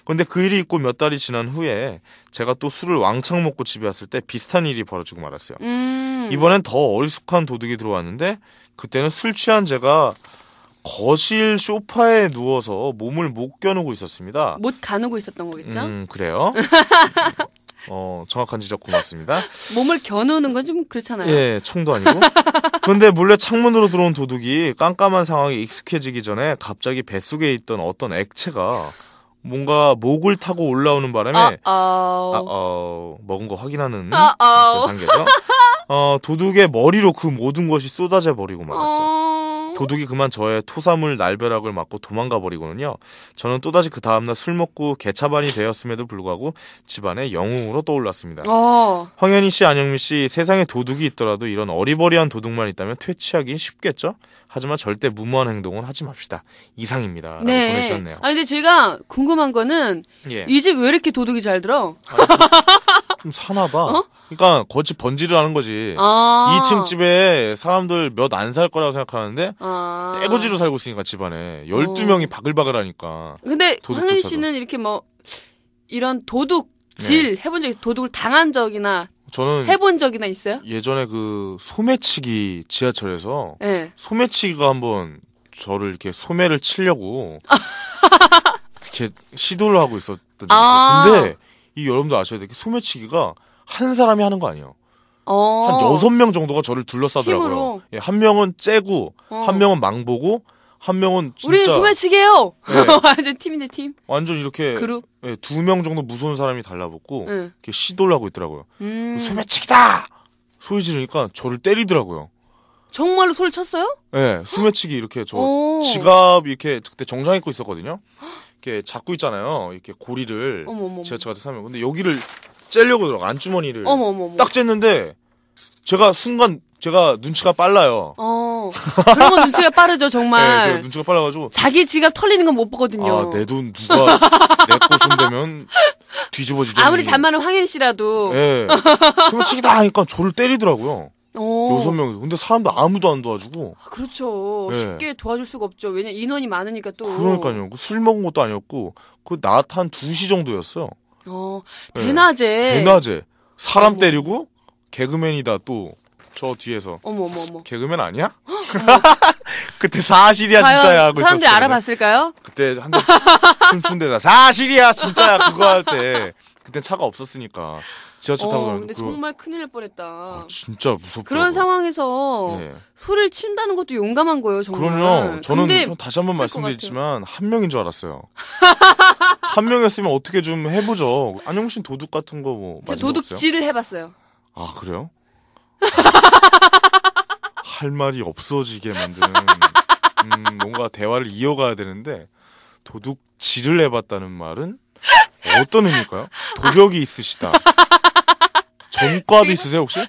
그런데 그 일이 있고 몇 달이 지난 후에 제가 또 술을 왕창 먹고 집에 왔을 때 비슷한 일이 벌어지고 말았어요. 이번엔 더 어리숙한 도둑이 들어왔는데 그때는 술 취한 제가 거실 소파에 누워서 몸을 못 겨누고 있었습니다. 못 가누고 있었던 거겠죠? 그래요. 정확한 지적 고맙습니다. 몸을 겨누는 건 좀 그렇잖아요. 예, 총도 아니고. 그런데 몰래 창문으로 들어온 도둑이 깜깜한 상황에 익숙해지기 전에 갑자기 뱃속에 있던 어떤 액체가 뭔가 목을 타고 올라오는 바람에 먹은 거 확인하는 그런 단계죠. 도둑의 머리로 그 모든 것이 쏟아져 버리고 말았어요. 도둑이 그만 저의 토사물 날벼락을 맞고 도망가 버리고는요. 저는 또다시 그 다음날 술 먹고 개차반이 되었음에도 불구하고 집안의 영웅으로 떠올랐습니다. 황현희 씨, 안영미 씨, 세상에 도둑이 있더라도 이런 어리버리한 도둑만 있다면 퇴치하기 쉽겠죠? 하지만 절대 무모한 행동은 하지 맙시다. 이상입니다. 라고 보내주셨네요. 근데 제가 궁금한 거는 이 집 왜 이렇게 도둑이 잘 들어? 좀 사나봐. 그러니까 거치 번지를 하는 거지. 2층 집에 사람들 몇 안 살 거라고 생각하는데 떼거지로 살고 있으니까 집안에 12명이 바글바글 하니까. 근데 황현희 씨는 이렇게 뭐 이런 도둑질 해본 적 있어요? 도둑을 당한 적이나 저는 해본 적이나 있어요? 예전에 그 소매치기 지하철에서 소매치기가 한번 저를 이렇게 소매를 치려고 이렇게 시도를 하고 있었던 적이 있어요. 근데 이 여러분도 아셔야 돼요. 소매치기가 한 사람이 하는 거 아니에요. 한 6명 정도가 저를 둘러싸더라고요. 예, 한 명은 째고, 한 명은 망보고, 한 명은 진짜. 우리는 소매치기예요. 완전 팀인데 팀. 완전 이렇게 그룹. 2명 정도 무서운 사람이 달라붙고 이렇게 시도를 하고 있더라고요. 소매치기다! 소리 지르니까 저를 때리더라고요. 정말로 소리 쳤어요? 네, 소매치기 이렇게 저 지갑 이렇게 그때 정장 입고 있었거든요. 이렇게 잡고 있잖아요. 이렇게 고리를 지하철 같은 사면. 근데 여기를 째려고 들어가 안주머니를 어머. 딱 쨌는데 제가 눈치가 빨라요. 그런 건 눈치가 빠르죠, 정말. 네, 제가 눈치가 빨라가지고. 자기 지갑 털리는 건 못 보거든요. 아, 내 돈 누가 내 거 손대면 뒤집어지죠. 아무리 잔만한 황현 씨라도. 예. 소치기다 하니까 저를 때리더라고요. 6명이서. 근데 사람도 아무도 안 도와주고. 그렇죠. 네. 쉽게 도와줄 수가 없죠. 왜냐면 인원이 많으니까 또. 그러니까요. 술 먹은 것도 아니었고, 낮 한 2시 정도였어요. 대낮에. 대낮에. 사람 때리고, 개그맨이다 또. 저 뒤에서. 어머. 개그맨 아니야? 그때 사실이야 진짜야 하고 사람들이 있었어요. 알아봤을까요? 그때 한대 춤춘 데다 사실이야 진짜야 그거 할 때 그때 차가 없었으니까 지하철 타고 근데 정말 큰일 날 뻔했다. 진짜 무섭더라고요. 그런 상황에서 소리를 친다는 것도 용감한 거예요, 정말. 그럼요. 저는 다시 한번 말씀드리지만 한 명인 줄 알았어요. 한 명이었으면 어떻게 좀 해보죠. 안영 씨는 도둑 같은 거 뭐 맞은 거 없어요? 도둑질을 해봤어요. 아 그래요? 할 말이 없어지게 만드는 뭔가 대화를 이어가야 되는데 도둑질을 해봤다는 말은 어떤 의미일까요? 도벽이 있으시다. 전과도 있으세요 혹시?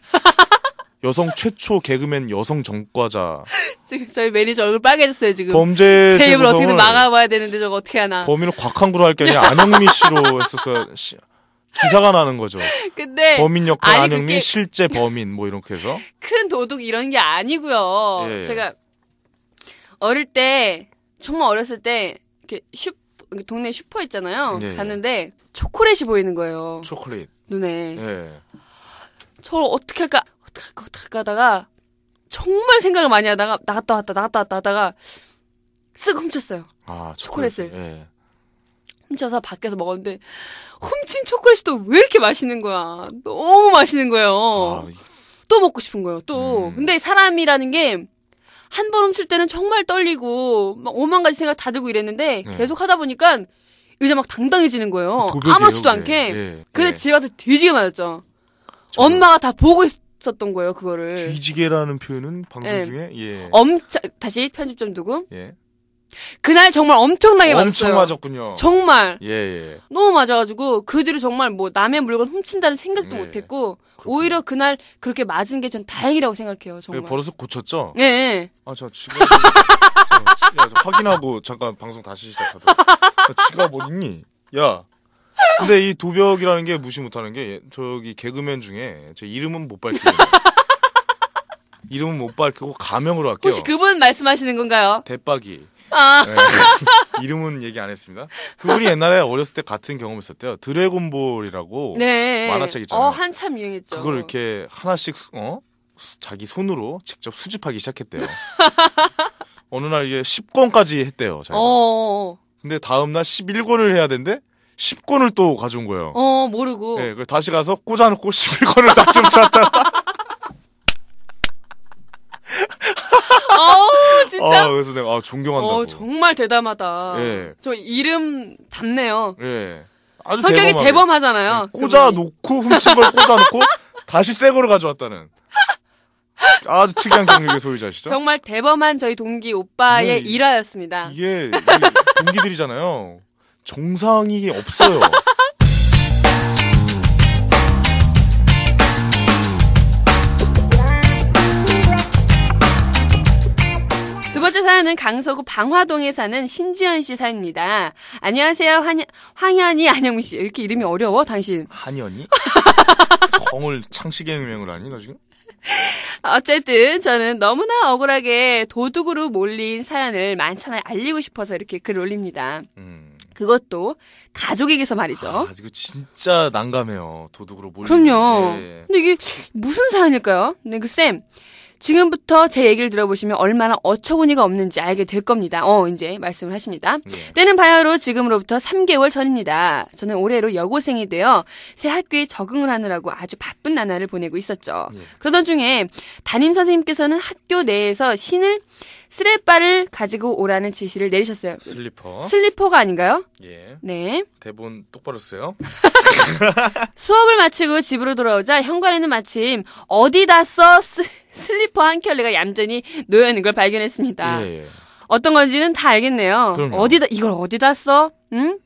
여성 최초 개그맨 여성 전과자. 지금 저희 매니저 얼굴 빨개졌어요 지금. 범죄 제 입을 어떻게든 막아봐야 되는데 저거 어떻게 하나. 범인을 곽한구로 할 게 아니라 안영미 씨로 했었어야 기사가 나는 거죠. 근데 범인 역할 안영미 실제 범인 뭐 이렇게 해서 큰 도둑 이런 게 아니고요. 예. 제가 어릴 때 정말 어렸을 때 이렇게 동네 슈퍼 있잖아요. 예. 갔는데 초콜릿이 보이는 거예요. 초콜릿 눈에. 예. 저를 어떻게 할까 하다가 정말 생각을 많이 하다가 나갔다 왔다 하다가 쓱 훔쳤어요. 아 초콜릿을. 예. 훔쳐서 밖에서 먹었는데 훔친 초콜릿이 또 왜 이렇게 맛있는 거야. 너무 맛있는 거예요. 또 먹고 싶은 거예요. 또. 근데 사람이라는 게 한 번 훔칠 때는 정말 떨리고 막 5만 가지 생각 다 들고 이랬는데 계속 하다 보니까 의자 막 당당해지는 거예요. 아무렇지도 않게. 예. 근데 집에 가서 뒤지게 맞았죠. 엄마가 다 보고 있었던 거예요, 그거를. 뒤지게라는 표현은 방송 중에 예. 다시 편집 좀 두고. 예. 그날 정말 엄청나게 맞았어요. 엄청 맞았군요. 정말. 예. 너무 맞아가지고 그 뒤로 정말 뭐 남의 물건 훔친다는 생각도 못했고 오히려 그날 그렇게 맞은 게 전 다행이라고 생각해요. 정말. 버릇을 고쳤죠? 네. 아, 저 지금 확인하고 잠깐 방송 다시 시작하도록. 지갑 어딨니? 야. 근데 이 도벽이라는 게 무시 못하는 게 저기 개그맨 중에 제 이름은 못 밝히고 이름은 못 밝히고 가명으로 할게요. 혹시 그분 말씀하시는 건가요? 대박이. 아. 네. 이름은 얘기 안 했습니다. 그분이 옛날에 어렸을 때 같은 경험을 했었대요. 드래곤볼이라고 네. 만화책 있잖아요. 한참 유행했죠. 그걸 이렇게 하나씩 자기 손으로 직접 수집하기 시작했대요. 어느 날 이게 10권까지 했대요. 자기가. 근데 다음 날 11권을 해야 되는데 10권을 또 가져온 거예요. 모르고. 네, 그래서 다시 가서 꽂아놓고 11권을 다 좀 찾다가. 진짜? 그래서 내가 존경한다고. 정말 대담하다. 예. 저 이름 닮네요. 예. 아주 성격이 대범하잖아요. 예. 꽂아놓고 훔친 걸 꽂아놓고 다시 새 거를 가져왔다는. 아주 특이한 경력의 소유자시죠? 정말 대범한 저희 동기 오빠의 일화였습니다. 이게 동기들이잖아요. 정상이 없어요. 두 번째 사연은 강서구 방화동에 사는 신지연 씨 사연입니다. 안녕하세요. 황현이 안영미 씨. 이렇게 이름이 어려워 당신? 한현이? 성을 창씨개명을 하니 너 지금? 어쨌든 저는 너무나 억울하게 도둑으로 몰린 사연을 만천하에 알리고 싶어서 이렇게 글을 올립니다. 그것도 가족에게서 말이죠. 이거 진짜 난감해요. 도둑으로 몰린. 그럼요. 근데 이게 무슨 사연일까요? 네, 쌤. 지금부터 제 얘기를 들어보시면 얼마나 어처구니가 없는지 알게 될 겁니다. 이제 말씀을 하십니다. 때는 바야흐로 지금으로부터 3개월 전입니다. 저는 올해로 여고생이 되어 새 학교에 적응을 하느라고 아주 바쁜 나날을 보내고 있었죠. 그러던 중에 담임선생님께서는 학교 내에서 신을 스레바를 가지고 오라는 지시를 내리셨어요. 슬리퍼가 아닌가요? 예. 네. 대본 똑바로 쓰세요. 수업을 마치고 집으로 돌아오자 현관에는 마침 어디다 써 슬리퍼 한 켤레가 얌전히 놓여있는 걸 발견했습니다. 예. 어떤 건지는 다 알겠네요. 그럼요. 이걸 어디다 써? 응?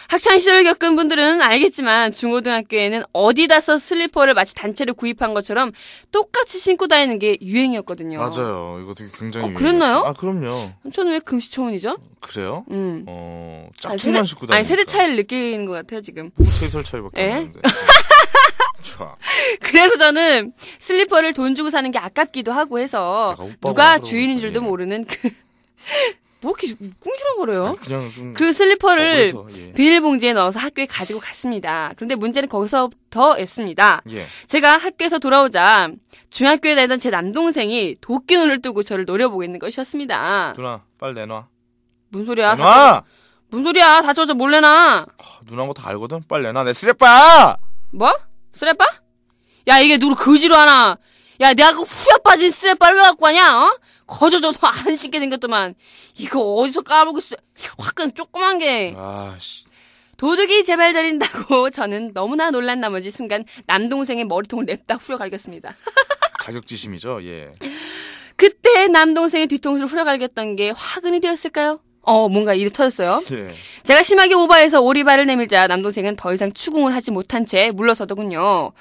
학창시절을 겪은 분들은 알겠지만 중고등학교에는 어디다서 슬리퍼를 마치 단체로 구입한 것처럼 똑같이 신고 다니는 게 유행이었거든요. 맞아요. 이거 되게 굉장히 그랬나요? 아, 그럼요. 저는 왜 금시초문이죠? 그래요? 짝퉁만 신고 다니니까. 아니, 세대 차이를 느끼는 것 같아요, 지금. 3살 차이밖에 안 나는데. 좋아. 그래서 저는 슬리퍼를 돈 주고 사는 게 아깝기도 하고 해서 누가 주인인 줄도 모르는 뭐 이렇게 꿍시렁거려요? 그냥 좀 그 슬리퍼를 비닐봉지에 넣어서 학교에 가지고 갔습니다. 그런데 문제는 거기서부터였습니다. 제가 학교에서 돌아오자 중학교에 다니던 제 남동생이 도끼 눈을 뜨고 저를 노려보고 있는 것이었습니다. 누나, 빨리 내놔. 무슨 소리야? 내놔! 무슨 소리야? 다 젖어 몰래 놔. 누나인 거 다 알거든? 빨리 내놔. 내 쓰레빠! 뭐? 쓰레빠? 야, 이게 누구 거지로 하나? 야, 내가 그 후야 빠진 쓰레빠를 왜 갖고 가냐? 어? 거저줘도 안 신게 생겼더만. 이거 어디서 까불고 있어. 화끈 조그만 게. 아씨. 도둑이 제발 저린다고 저는 너무나 놀란 나머지 순간 남동생의 머리통을 냅다 후려갈겼습니다. 자격지심이죠, 예. 그때 남동생의 뒤통수를 후려갈겼던 게 화근이 되었을까요? 뭔가 일이 터졌어요. 예. 제가 심하게 오버해서 오리발을 내밀자 남동생은 더 이상 추궁을 하지 못한 채 물러서더군요.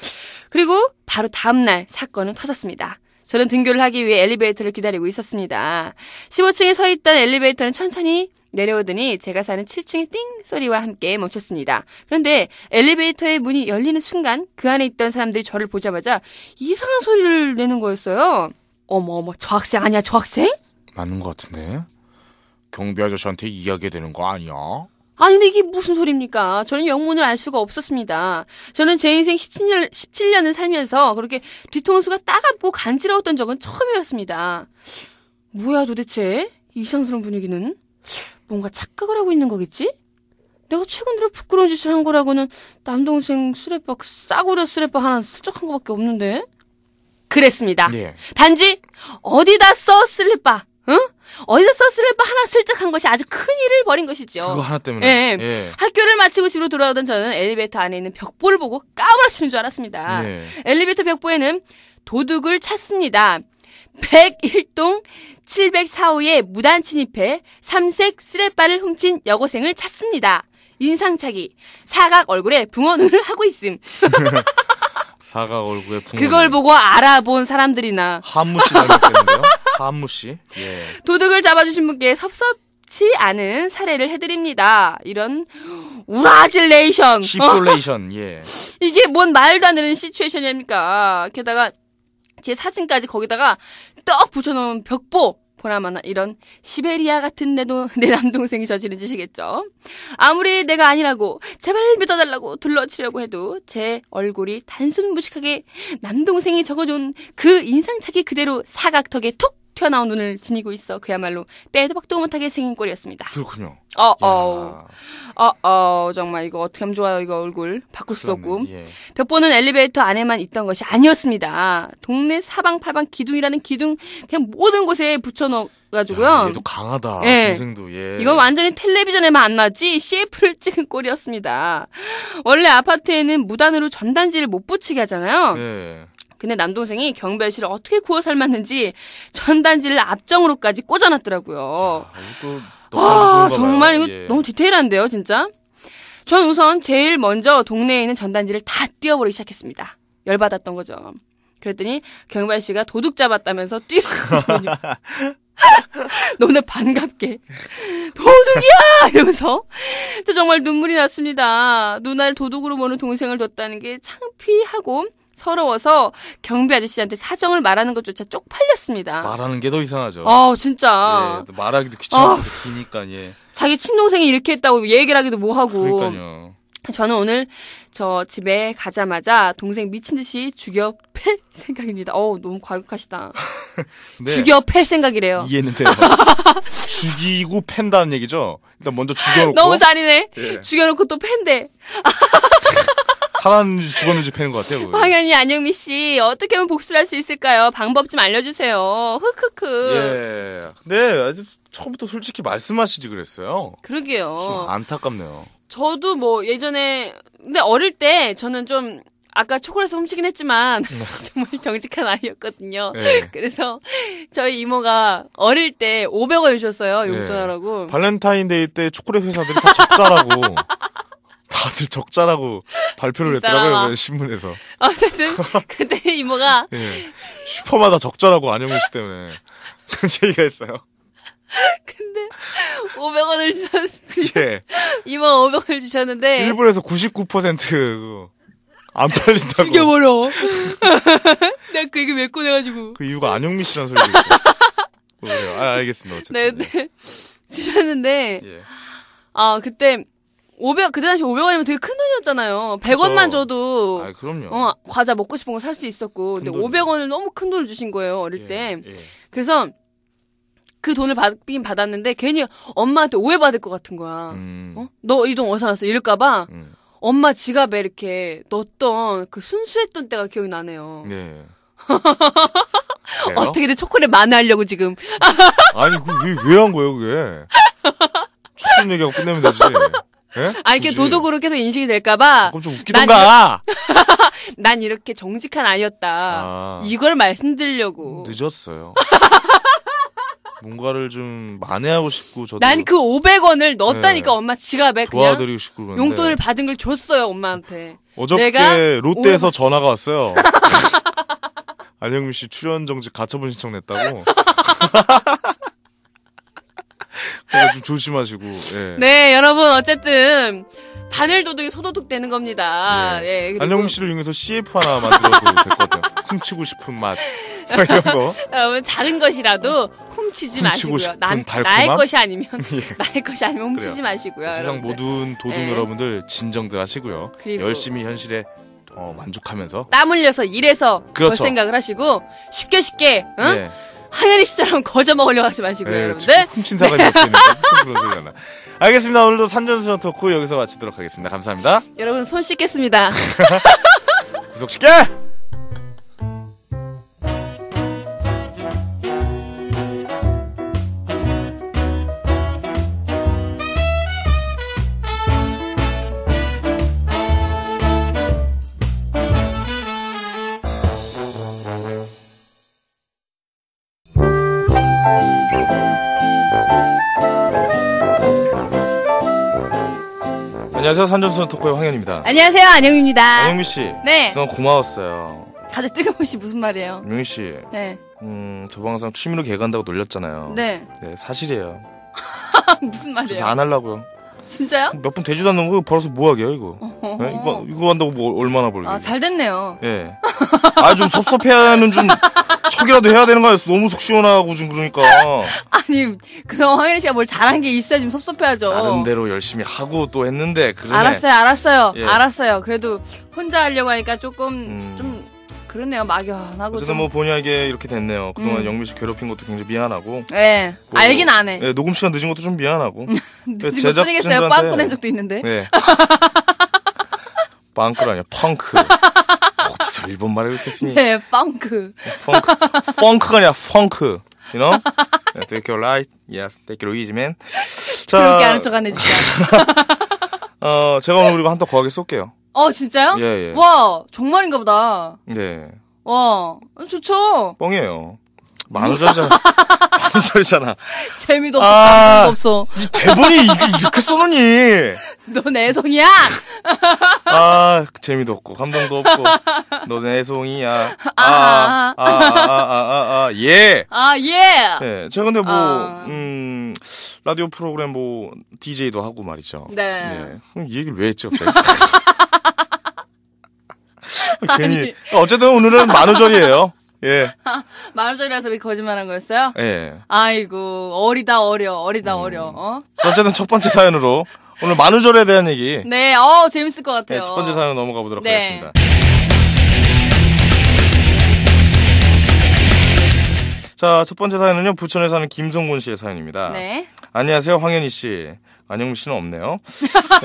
그리고 바로 다음날 사건은 터졌습니다. 저는 등교를 하기 위해 엘리베이터를 기다리고 있었습니다. 15층에 서 있던 엘리베이터는 천천히 내려오더니 제가 사는 7층의 띵 소리와 함께 멈췄습니다. 그런데 엘리베이터의 문이 열리는 순간 그 안에 있던 사람들이 저를 보자마자 이상한 소리를 내는 거였어요. 어머, 저 학생 아니야, 저 학생? 맞는 것 같은데? 경비 아저씨한테 이야기해야 되는 거 아니야? 아니, 근데 이게 무슨 소리입니까? 저는 영문을 알 수가 없었습니다. 저는 제 인생 17년을 살면서 그렇게 뒤통수가 따갑고 간지러웠던 적은 처음이었습니다. 뭐야, 도대체? 이상스러운 분위기는? 뭔가 착각을 하고 있는 거겠지? 내가 최근 들어 부끄러운 짓을 한 거라고는 남동생 쓰레빠, 싸구려 쓰레빠 하나 슬쩍 한 거밖에 없는데? 그랬습니다. 예. 단지 어디다 써 슬리퍼, 응? 어디서 써 슬리퍼 하나 슬쩍 한 것이 아주 큰 일을 벌인 것이죠. 그거 하나 때문에. 예. 예. 학교를 마치고 집으로 돌아오던 저는 엘리베이터 안에 있는 벽보를 보고 까무라치는 줄 알았습니다. 예. 엘리베이터 벽보에는 도둑을 찾습니다. 101동 704호에 무단 침입해 삼색 쓰레빠를 훔친 여고생을 찾습니다. 인상착의. 사각 얼굴에 붕어 눈을 하고 있음. 사각 얼굴에 붕어. 그걸 보고 알아본 사람들이나. 한무씨 닮았겠는데요? 한무씨. 예. 도둑을 잡아주신 분께 섭섭치 않은 사례를 해드립니다. 이런 우라질레이션. 십솔레이션. 예. 이게 뭔 말도 안 되는 시츄에이션입니까? 게다가 제 사진까지 거기다가 떡 붙여놓은 벽보. 보나마나 이런 시베리아 같은 내 남동생이 저지른 짓이겠죠. 아무리 내가 아니라고 제발 믿어달라고 둘러치려고 해도 제 얼굴이 단순 무식하게 남동생이 적어준 그 인상착의 그대로 사각턱에 툭 튀어나온 눈을 지니고 있어 그야말로 빼도 박도 못하게 생긴 꼴이었습니다. 그렇군요. 정말 이거 어떻게 하면 좋아요. 이거 얼굴 바꿀 수도 없고. 예. 벽보는 엘리베이터 안에만 있던 것이 아니었습니다. 동네 사방팔방 기둥이라는 기둥 그냥 모든 곳에 붙여넣어가지고요. 얘도 강하다. 예. 동생도. 예. 이건 완전히 텔레비전에만 안 나왔지 CF를 찍은 꼴이었습니다. 원래 아파트에는 무단으로 전단지를 못 붙이게 하잖아요. 예. 근데 남동생이 경비아저씨를 어떻게 구워 삶았는지 전단지를 앞정으로까지 꽂아놨더라고요. 정말 이거 예. 너무 디테일한데요, 진짜? 전 우선 제일 먼저 동네에 있는 전단지를 다 띄워버리기 시작했습니다. 열받았던 거죠. 그랬더니 경비아저씨가 도둑 잡았다면서 뛰어오더니 너무나 반갑게 도둑이야! 이러면서 저 정말 눈물이 났습니다. 누나를 도둑으로 보는 동생을 뒀다는 게 창피하고 서러워서 경비 아저씨한테 사정을 말하는 것조차 쪽팔렸습니다. 말하는 게 더 이상하죠. 진짜. 예, 말하기도 귀찮고 기니까 예. 자기 친동생이 이렇게 했다고 얘기를 하기도 뭐하고. 그러니까요. 저는 오늘 저 집에 가자마자 동생 미친 듯이 죽여 팰 생각입니다. 너무 과격하시다. 네. 죽여 팰 생각이래요. 이해는 돼요. 죽이고 팬다는 얘기죠. 일단 먼저 죽여놓고. 너무 잔인해. 예. 죽여놓고 또 팬대. 살았는지 죽었는지 패는 것 같아요. 황현이 안영미 씨 어떻게 하면 복수를 할 수 있을까요? 방법 좀 알려주세요. 흑흑흑. 예. 네, 아주 처음부터 솔직히 말씀하시지 그랬어요. 그러게요. 좀 안타깝네요. 저도 뭐 예전에 근데 어릴 때 저는 좀 아까 초콜릿을 훔치긴 했지만 정말 정직한 아이였거든요. 네. 그래서 저희 이모가 어릴 때 500원 주셨어요. 용돈하라고. 발렌타인데이 때 초콜릿 회사들이 다 적자라고. 다들 적자라고 발표를 했더라고요, 신문에서. 어쨌든 그때 이모가 예. 슈퍼마다 적자라고 안영미 씨 때문에 그런 얘기가 있어요. 근데 500원을 주셨는데 예. 이모가 500원을 주셨는데 일본에서 99% 안 팔린다고. 죽여버려. 내가 그 얘기 왜 꺼내가지고. 그 이유가 안영미 씨라는 소리도 있고. 그래요. 알겠습니다. 어쨌든. 네. 주셨는데 예. 그때 500 그때 당시 500원이면 되게 큰 돈이었잖아요. 100원만 줘도 그럼요. 과자 먹고 싶은 거 살 수 있었고. 근데 500원을 너무 큰 돈을 주신 거예요, 어릴 때. 예. 그래서 그 돈을 받긴 받았는데 괜히 엄마한테 오해받을 것 같은 거야. 너 이 돈 어디서 났어? 이럴까봐 엄마 지갑에 이렇게 넣었던 그 순수했던 때가 기억이 나네요. 네. 어떻게든 초콜릿 만회하려고 지금. 아니, 왜 한 거예요, 그게? 초콜릿 얘기하고 끝내면 되지. 예? 이렇게 도둑으로 계속 인식이 될까봐. 그럼 좀 웃기던가! 난 이렇게 정직한 아이였다. 이걸 말씀드리려고. 늦었어요. 뭔가를 좀 만회하고 싶고, 저도. 난 그 500원을 넣었다니까, 엄마 지갑에. 도와드리고 싶고 그러는데. 용돈을 받은 걸 줬어요, 엄마한테. 어저께 롯데에서 전화가 왔어요. 안영미 씨 출연 정지 가처분 신청 냈다고. 그러니까 좀 조심하시고. 예. 네, 여러분 어쨌든 바늘 도둑이 소도둑 되는 겁니다. 예. 그리고 안영미 씨를 이용해서 CF 하나 만들어도 될 것 같아요. 훔치고 싶은 맛. 이런 거. 여러분 작은 것이라도 훔치지 마시고요. 나의 것이 아니면 나의 것이 아니면 훔치지 마시고요. 자, 세상 모든 도둑 여러분들 진정들 하시고요. 열심히 현실에 만족하면서 땀 흘려서 일해서 볼 생각을 하시고 쉽게 하연이 씨처럼 거저 먹으려고 하지 마시고요, 여러분들. 훔친 사람이 없으니까 무슨 그런 소리가 나. 알겠습니다. 오늘도 산전수전 토크 여기서 마치도록 하겠습니다. 감사합니다. 여러분 손 씻겠습니다. 구석시켜! 안녕하세요. 산전수전 토크의 황현입니다. 안녕하세요. 안영입니다. 안영미 씨. 네. 그동안 고마웠어요. 다들 뜨거우시 무슨 말이에요? 안영미 씨. 네. 저번 항상 취미로 개간다고 놀렸잖아요. 네. 네, 사실이에요. 무슨 말이에요? 그래서 안 하려고요. 진짜요? 몇 분 되지도 않는 거 벌써 뭐 하게요, 이거? 네? 이거 한다고 뭐 얼마나 벌게? 잘 됐네요. 예. 좀 섭섭해하는 좀 척이라도 해야 되는 거야. 너무 속 시원하고 좀 그러니까. 아니, 그동안 황현희 씨가 뭘 잘한 게 있어야 좀 섭섭해하죠. 나름대로 열심히 하고 또 했는데, 그러네. 알았어요. 예. 알았어요. 그래도 혼자 하려고 하니까 조금, 좀, 그렇네요. 막연하고. 어쨌든 뭐 본의 아니게 이렇게 됐네요. 그동안 영미 씨 괴롭힌 것도 굉장히 미안하고. 네. 뭐, 알긴 안 해. 네, 녹음 시간 늦은 것도 좀 미안하고. 늦은 것 뿐이겠어요. 빵꾸 낸 적도 있는데. 네. 빵크가 아니야, 펑크. 어디서 일본 말을 이렇게 쓰니? 네, 펑크. 펑크가 아니라 펑크. You know? Take your right. Yes, take it easy, man. 자. 그렇게 아는 척 하네, 진짜. 제가 오늘 그리고 한턱 거하게 쏠게요. 진짜요? 예. 와, 정말인가 보다. 네. 와, 좋죠. 뻥이에요. 만원짜리잖아. 만원짜리잖아. 재미도 없어, 감동도 없어. 이 대본이 이렇게 써놓니? 넌 애송이야? 재미도 없고, 감동도 없고. 넌 애송이야. 예. 예. 네, 제가 근데 라디오 프로그램 DJ도 하고 말이죠. 네. 그럼 이 얘기를 왜 했지, 갑자기? 괜히. 어쨌든 오늘은 만우절이에요. 예. 만우절이라서 우리 거짓말한 거였어요? 예. 아이고, 어리다 어려. 어쨌든 첫 번째 사연으로 오늘 만우절에 대한 얘기. 네, 재밌을 것 같아요. 네, 첫 번째 사연 넘어가 보도록 하겠습니다. 자, 첫 번째 사연은요, 부천에 사는 김성곤 씨의 사연입니다. 네. 안녕하세요, 황현희 씨. 안영미 씨는 없네요.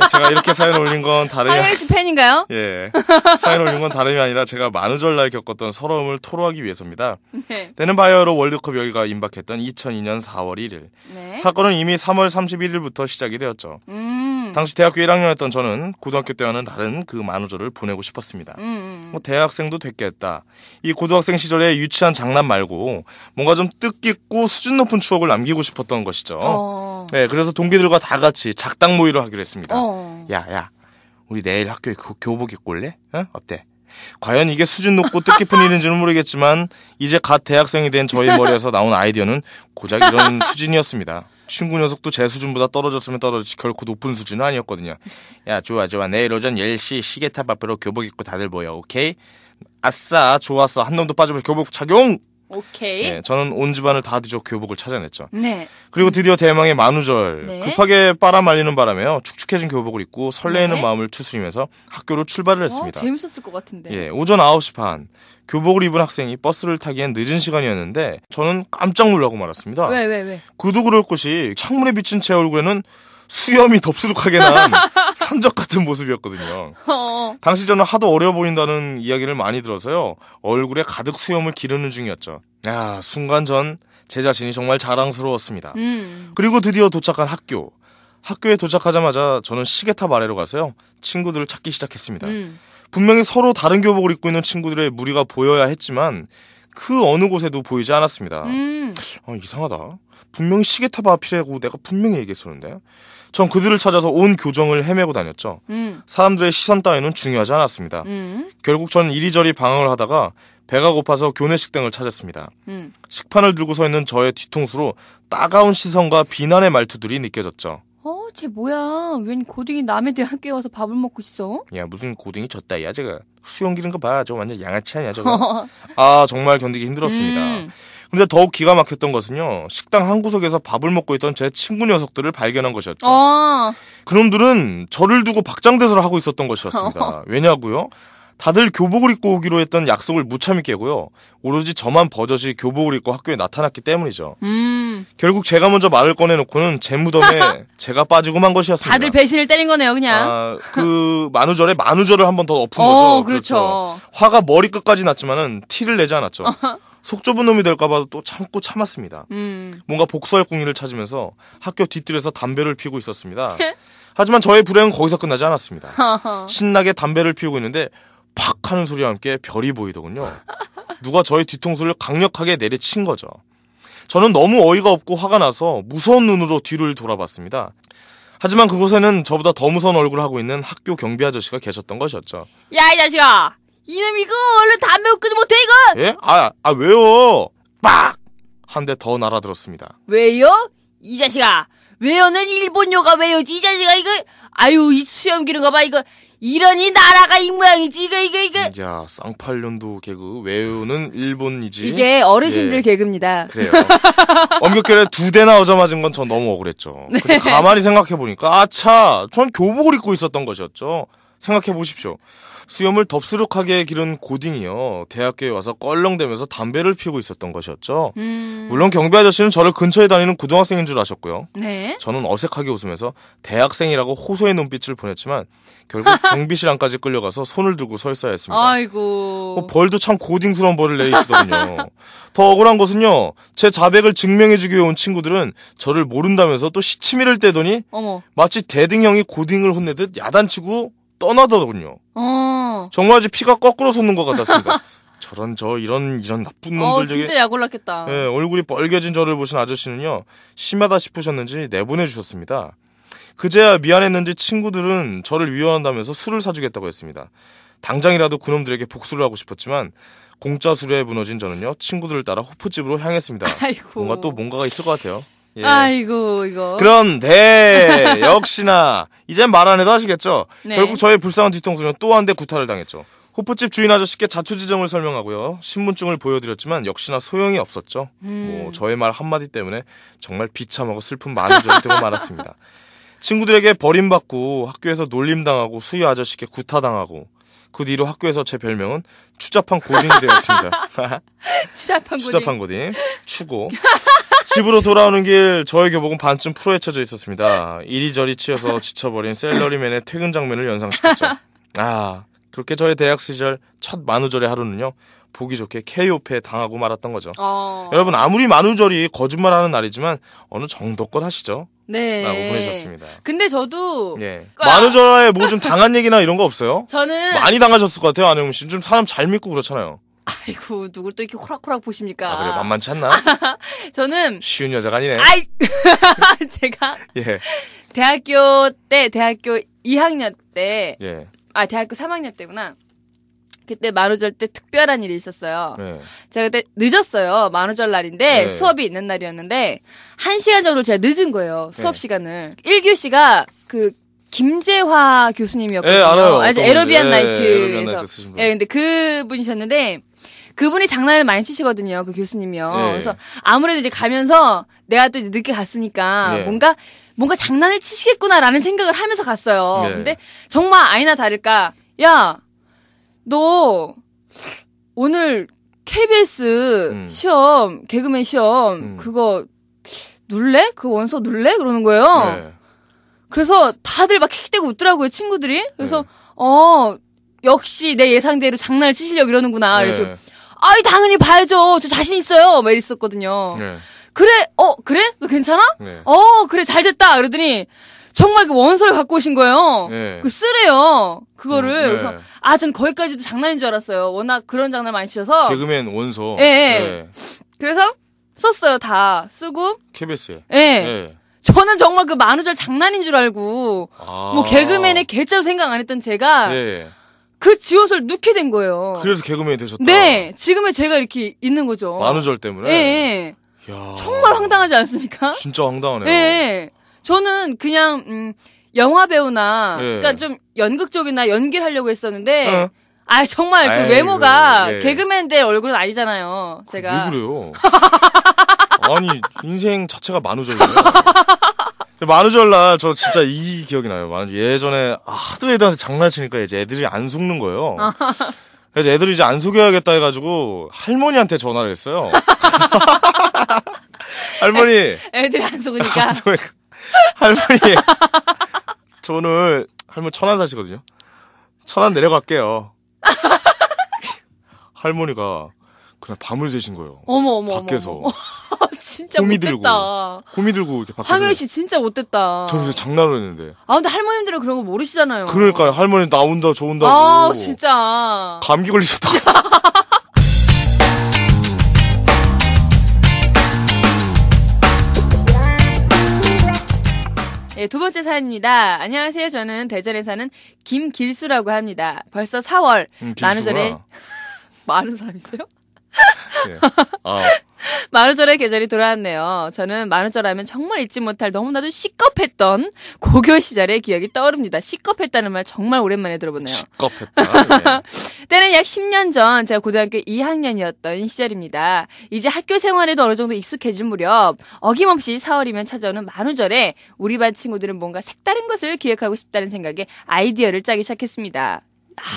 제가 이렇게 사연 올린 건 다름이 황현희 씨 팬인가요? 예. 사연 올린 건 다름이 아니라 제가 만우절날 겪었던 서러움을 토로하기 위해서입니다. 네. 때는 바이오로 월드컵 열기가 임박했던 2002년 4월 1일. 네. 사건은 이미 3월 31일부터 시작이 되었죠. 당시 대학교 1학년이었던 저는 고등학교 때와는 다른 그 만우절을 보내고 싶었습니다. 대학생도 됐겠다. 이 고등학생 시절의 유치한 장난 말고 뭔가 좀 뜻깊고 수준 높은 추억을 남기고 싶었던 것이죠. 네, 그래서 동기들과 다 같이 작당 모의를 하기로 했습니다. 야, 우리 내일 학교에 교복 입고 올래? 어? 어때? 과연 이게 수준 높고 뜻깊은 일인지는 모르겠지만 이제 갓 대학생이 된 저희 머리에서 나온 아이디어는 고작 이런 수준이었습니다. 친구 녀석도 제 수준보다 떨어졌으면 떨어졌지 결코 높은 수준은 아니었거든요. 야 좋아 내일 오전 10시 시계탑 앞으로 교복 입고 다들 모여. 오케이? 아싸 좋았어. 한 놈도 빠지면 교복 착용. 오케이. 네, 저는 온 집안을 다 뒤져 교복을 찾아냈죠. 네. 그리고 드디어 대망의 만우절. 네. 급하게 빨아말리는 바람에요. 축축해진 교복을 입고 설레이는 네. 마음을 추스리면서 학교로 출발을 했습니다. 재밌었을 것 같은데. 예, 오전 9시 반. 교복을 입은 학생이 버스를 타기엔 늦은 시간이었는데 저는 깜짝 놀라고 말았습니다. 왜? 그도 그럴 것이 창문에 비친 제 얼굴에는 수염이 덥수룩하게 난 산적 같은 모습이었거든요. 당시 저는 하도 어려 보인다는 이야기를 많이 들어서요. 얼굴에 가득 수염을 기르는 중이었죠. 야, 순간 전 제 자신이 정말 자랑스러웠습니다. 그리고 드디어 도착한 학교. 학교에 도착하자마자 저는 시계탑 아래로 가서요. 친구들을 찾기 시작했습니다. 분명히 서로 다른 교복을 입고 있는 친구들의 무리가 보여야 했지만 그 어느 곳에도 보이지 않았습니다. 이상하다. 분명히 시계탑 앞이라고 내가 분명히 얘기했었는데. 전 그들을 찾아서 온 교정을 헤매고 다녔죠. 사람들의 시선 따위는 중요하지 않았습니다. 결국 전 이리저리 방황을 하다가 배가 고파서 교내식당을 찾았습니다. 식판을 들고 서 있는 저의 뒤통수로 따가운 시선과 비난의 말투들이 느껴졌죠. 쟤 뭐야? 웬 고딩이 남의 대학교에 와서 밥을 먹고 있어? 야, 무슨 고딩이 졌다, 야, 제가. 수염 기른 거 봐. 저거 완전 양아치 아니야, 저거? 아, 정말 견디기 힘들었습니다. 근데 더욱 기가 막혔던 것은요. 식당 한 구석에서 밥을 먹고 있던 제 친구 녀석들을 발견한 것이었죠. 그놈들은 저를 두고 박장대소를 하고 있었던 것이었습니다. 왜냐고요? 다들 교복을 입고 오기로 했던 약속을 무참히 깨고요. 오로지 저만 버젓이 교복을 입고 학교에 나타났기 때문이죠. 결국 제가 먼저 말을 꺼내놓고는 제 무덤에 제가 빠지고 만 것이었습니다. 다들 배신을 때린 거네요, 그냥. 그 만우절에 만우절을 한 번 더 엎은 거죠. 그렇죠. 화가 머리끝까지 났지만은 티를 내지 않았죠. 속 좁은 놈이 될까봐 또 참았습니다. 뭔가 복수할 궁리를 찾으면서 학교 뒷뜰에서 담배를 피우고 있었습니다. 하지만 저의 불행은 거기서 끝나지 않았습니다. 신나게 담배를 피우고 있는데 팍 하는 소리와 함께 별이 보이더군요. 누가 저의 뒤통수를 강력하게 내리친 거죠. 저는 너무 어이가 없고 화가 나서 무서운 눈으로 뒤를 돌아봤습니다. 하지만 그곳에는 저보다 더 무서운 얼굴을 하고 있는 학교 경비 아저씨가 계셨던 것이었죠. 야, 이 자식아! 이놈 이거 얼른 담배 끄지 못해 이거! 예? 왜요? 빡! 한 대 더 날아들었습니다. 왜요? 이 자식아! 왜요는 일본요가 왜요지? 이 자식아 이거! 아유, 이 수염 기른 거 봐 이거! 이러니 나라가 이 모양이지 이거. 야, 쌍팔년도 개그 왜요는 일본이지. 이게 어르신들 예. 개그입니다. 그래요. 엄격결에 2대나 얻어맞은 건 전 너무 억울했죠. 네. 근데 가만히 생각해보니까 아차, 전 교복을 입고 있었던 것이었죠. 생각해보십시오. 수염을 덥수룩하게 기른 고딩이요. 대학교에 와서 껄렁대면서 담배를 피우고 있었던 것이었죠. 물론 경비 아저씨는 저를 근처에 다니는 고등학생인 줄 아셨고요. 네. 저는 어색하게 웃으면서 대학생이라고 호소의 눈빛을 보냈지만 결국 경비실 안까지 끌려가서 손을 들고 서 있어야 했습니다. 아이고. 벌도 참 고딩스러운 벌을 내리시더군요. 더 억울한 것은요. 제 자백을 증명해주기 위해 온 친구들은 저를 모른다면서 또 시치미를 떼더니 어머. 마치 대등형이 고딩을 혼내듯 야단치고 떠나더군요. 정말 아주 피가 거꾸로 솟는 것 같았습니다. 이런 나쁜 놈들 진짜 되게. 약 올랐겠다. 예, 얼굴이 빨개진 저를 보신 아저씨는요. 심하다 싶으셨는지 내보내주셨습니다. 그제야 미안했는지 친구들은 저를 위로한다면서 술을 사주겠다고 했습니다. 당장이라도 그놈들에게 복수를 하고 싶었지만 공짜 술에 무너진 저는요. 친구들을 따라 호프집으로 향했습니다. 아이고. 뭔가가 있을 것 같아요. 예. 아이고 이거. 그런데 역시나 이제 말 안 해도 아시겠죠? 네. 결국 저의 불쌍한 뒤통수는 또 한 대 구타를 당했죠. 호프집 주인 아저씨께 자초지정을 설명하고요. 신분증을 보여드렸지만 역시나 소용이 없었죠. 저의 말 한마디 때문에 정말 비참하고 슬픈 만우절이 되고 말았습니다. 친구들에게 버림받고 학교에서 놀림당하고 수희 아저씨께 구타당하고 그 뒤로 학교에서 제 별명은 추잡한 고딩이 되었습니다. 추잡한 고딩. 추고. 집으로 돌아오는 길 저의 교복은 반쯤 풀어헤쳐져 있었습니다. 이리저리 치여서 지쳐버린 셀러리맨의 퇴근 장면을 연상시켰죠. 그렇게 저의 대학 시절 첫 만우절의 하루는요. 보기 좋게 KO패에 당하고 말았던 거죠. 여러분 아무리 만우절이 거짓말하는 날이지만 어느 정도껏 하시죠. 네. 라고 보내셨습니다. 근데 저도 예. 만우절에 뭐 좀 당한 얘기나 이런 거 없어요? 저는 많이 당하셨을 것 같아요. 안혜영 씨. 좀 사람 잘 믿고 그렇잖아요. 아이고 누굴 또 이렇게 호락호락 보십니까? 그래 만만치 않나? 저는 쉬운 여자가 아니네. 제가 예. 대학교 2학년 때, 예. 대학교 3학년 때구나. 그때 만우절 때 특별한 일이 있었어요. 네. 제가 그때 늦었어요. 만우절 날인데 수업이 있는 날이었는데 1시간 정도 제가 늦은 거예요. 수업 시간을. 1교시가 그 김재화 교수님이었거든요. 예, 알아요. 에러비안 나이트에서. 에러비안 나이트 쓰신 분. 근데 그분이셨는데 그분이 장난을 많이 치시거든요. 그 교수님이요. 예. 그래서 아무래도 이제 가면서 내가 또 늦게 갔으니까 예. 뭔가 장난을 치시겠구나라는 생각을 하면서 갔어요. 예. 근데 정말 아니나 다를까. 야, 너 오늘 KBS 시험, 개그맨 시험 그거 눌래? 그 원서 눌래? 그러는 거예요. 네. 그래서 다들 막 킥대고 웃더라고요, 친구들이. 그래서 역시 내 예상대로 장난을 치시려고 이러는구나. 네. 그래서 당연히 봐야죠. 저 자신 있어요. 막 이랬었거든요. 네. 그래? 그래? 너 괜찮아? 네. 그래, 잘 됐다. 그러더니 정말 그 원서를 갖고 오신 거예요. 네. 그 쓰래요. 그거를. 네. 그래서 전 거기까지도 장난인 줄 알았어요. 워낙 그런 장난 많이 치셔서. 개그맨 원서. 예. 네. 그래서 썼어요. 다 쓰고. KBS에. 예. 네. 저는 정말 그 만우절 장난인 줄 알고 뭐 개그맨의 개짜도 생각 안 했던 제가 네. 그 지원서를 넣게 된 거예요. 그래서 개그맨이 되셨다. 네. 지금의 제가 이렇게 있는 거죠. 만우절 때문에. 네. 야. 정말 황당하지 않습니까? 진짜 황당하네요. 네. 저는 그냥 영화 배우나 네. 그러니까 좀 연극 쪽이나 연기를 하려고 했었는데 정말 그 외모가 개그맨들 얼굴은 아니잖아요. 제가. 왜 그래요? 아니 인생 자체가 만우절이에요. 만우절날 저 진짜 이 기억이 나요. 예전에 하도 애들한테 장난치니까 이제 애들이 안 속는 거예요. 그래서 애들이 이제 안 속여야겠다 해가지고 할머니한테 전화를 했어요. 할머니. 애들이 안 속으니까. 할머니. 저 오늘 할머니 천안 사시거든요. 천안 내려갈게요. 할머니가 그날 밤을 새신 거예요. 어머. 밖에서. 진짜 못됐다. 곰이 들고 이렇게 밖에서. 황현 씨 진짜 못됐다. 저는 장난을 했는데. 근데 할머님들은 그런 거 모르시잖아요. 그러니까요. 할머니 나 온다, 저 온다고. 진짜. 감기 걸리셨다고. 네, 두 번째 사연입니다. 안녕하세요. 저는 대전에 사는 김길수라고 합니다. 벌써 4월. 만우절에. 많은 사람이세요? 네. 만우절의 계절이 돌아왔네요. 저는 만우절 하면 정말 잊지 못할 너무나도 시겁했던 고교 시절의 기억이 떠오릅니다. 시겁했다는 말 정말 오랜만에 들어보네요. 시겁했다. 네. 때는 약 10년 전 제가 고등학교 2학년이었던 시절입니다. 이제 학교 생활에도 어느 정도 익숙해진 무렵 어김없이 4월이면 찾아오는 만우절에 우리 반 친구들은 뭔가 색다른 것을 기획하고 싶다는 생각에 아이디어를 짜기 시작했습니다.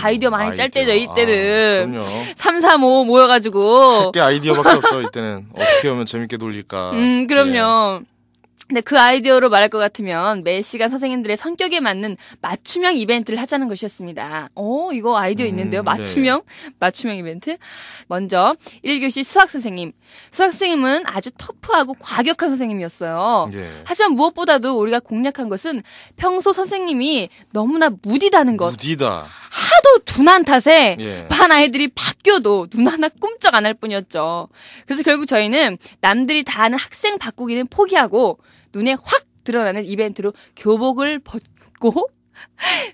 아이디어 많이 짤 때죠, 이때는. 그럼요. 3, 4, 5 모여가지고. 그게 아이디어밖에 없죠, 이때는. 어떻게 하면 재밌게 놀릴까. 그럼요. 근데 그 아이디어로 말할 것 같으면 매 시간 선생님들의 성격에 맞는 맞춤형 이벤트를 하자는 것이었습니다. 이거 아이디어 있는데요. 맞춤형? 네. 맞춤형 이벤트? 먼저 1교시 수학 선생님. 수학 선생님은 아주 터프하고 과격한 선생님이었어요. 네. 하지만 무엇보다도 우리가 공략한 것은 평소 선생님이 너무나 무디다는 것. 무디다. 하도 둔한 탓에 반 아이들이 바뀌어도 눈 하나 꼼짝 안 할 뿐이었죠. 그래서 결국 저희는 남들이 다 하는 학생 바꾸기는 포기하고 눈에 확 드러나는 이벤트로 교복을 벗고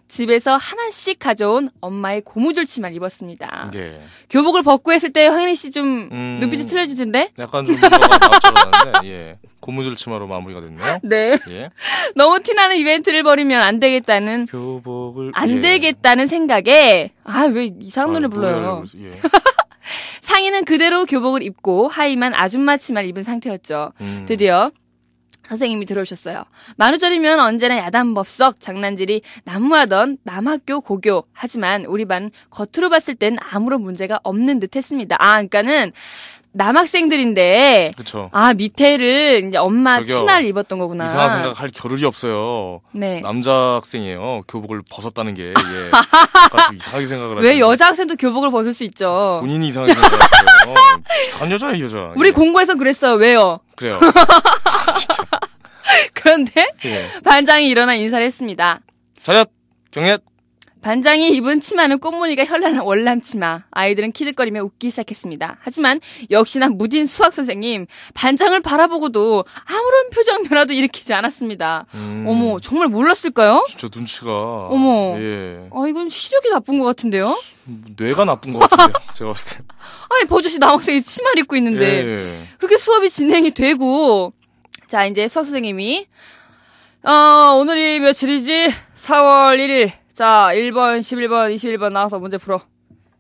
집에서 하나씩 가져온 엄마의 고무줄 치마를 입었습니다. 네. 교복을 벗고 했을 때 황현희 씨 좀 눈빛이 틀려지던데? 약간 좀 뭔가가 납작하는데 고무줄 치마로 마무리가 됐네요. 네. 예. 너무 티나는 이벤트를 벌이면 안 되겠다는 교복을 안 되겠다는 생각에 왜 이상한 노래 불러요. 상의는 그대로 교복을 입고 하의만 아줌마 치마를 입은 상태였죠. 드디어 선생님이 들어오셨어요. 만우절이면 언제나 야단법석 장난질이 난무하던 남학교 고교. 하지만 우리 반 겉으로 봤을 땐 아무런 문제가 없는 듯 했습니다. 그러니까는 남학생들인데. 그쵸. 밑에를 이제 엄마 치마를 입었던 거구나. 이상한 생각할 겨를이 없어요. 네. 남자 학생이에요. 교복을 벗었다는 게. 이상하게 생각을 하죠. 왜 여자 학생도 교복을 벗을 수 있죠? 본인이 이상하게 생각을 하죠. 이상한 여자예요, 여자. 우리 공부에서 그랬어요. 왜요? 그래요. 진짜. 그런데 반장이 일어나 인사를 했습니다. 차렷, 경례. 반장이 입은 치마는 꽃무늬가 현란한 월남 치마. 아이들은 키득거리며 웃기 시작했습니다. 하지만 역시나 무딘 수학 선생님, 반장을 바라보고도 아무런 표정 변화도 일으키지 않았습니다. 어머, 정말 몰랐을까요? 진짜 눈치가. 어머. 예. 이건 시력이 나쁜 것 같은데요? 뇌가 나쁜 것 같은데요. 제가 봤을 때. 아니, 버젓이 남학생이 치마를 입고 있는데. 예. 그렇게 수업이 진행이 되고, 자, 이제 수학 선생님이, 오늘이 며칠이지? 4월 1일. 자, 1번, 11번, 21번 나와서 문제 풀어.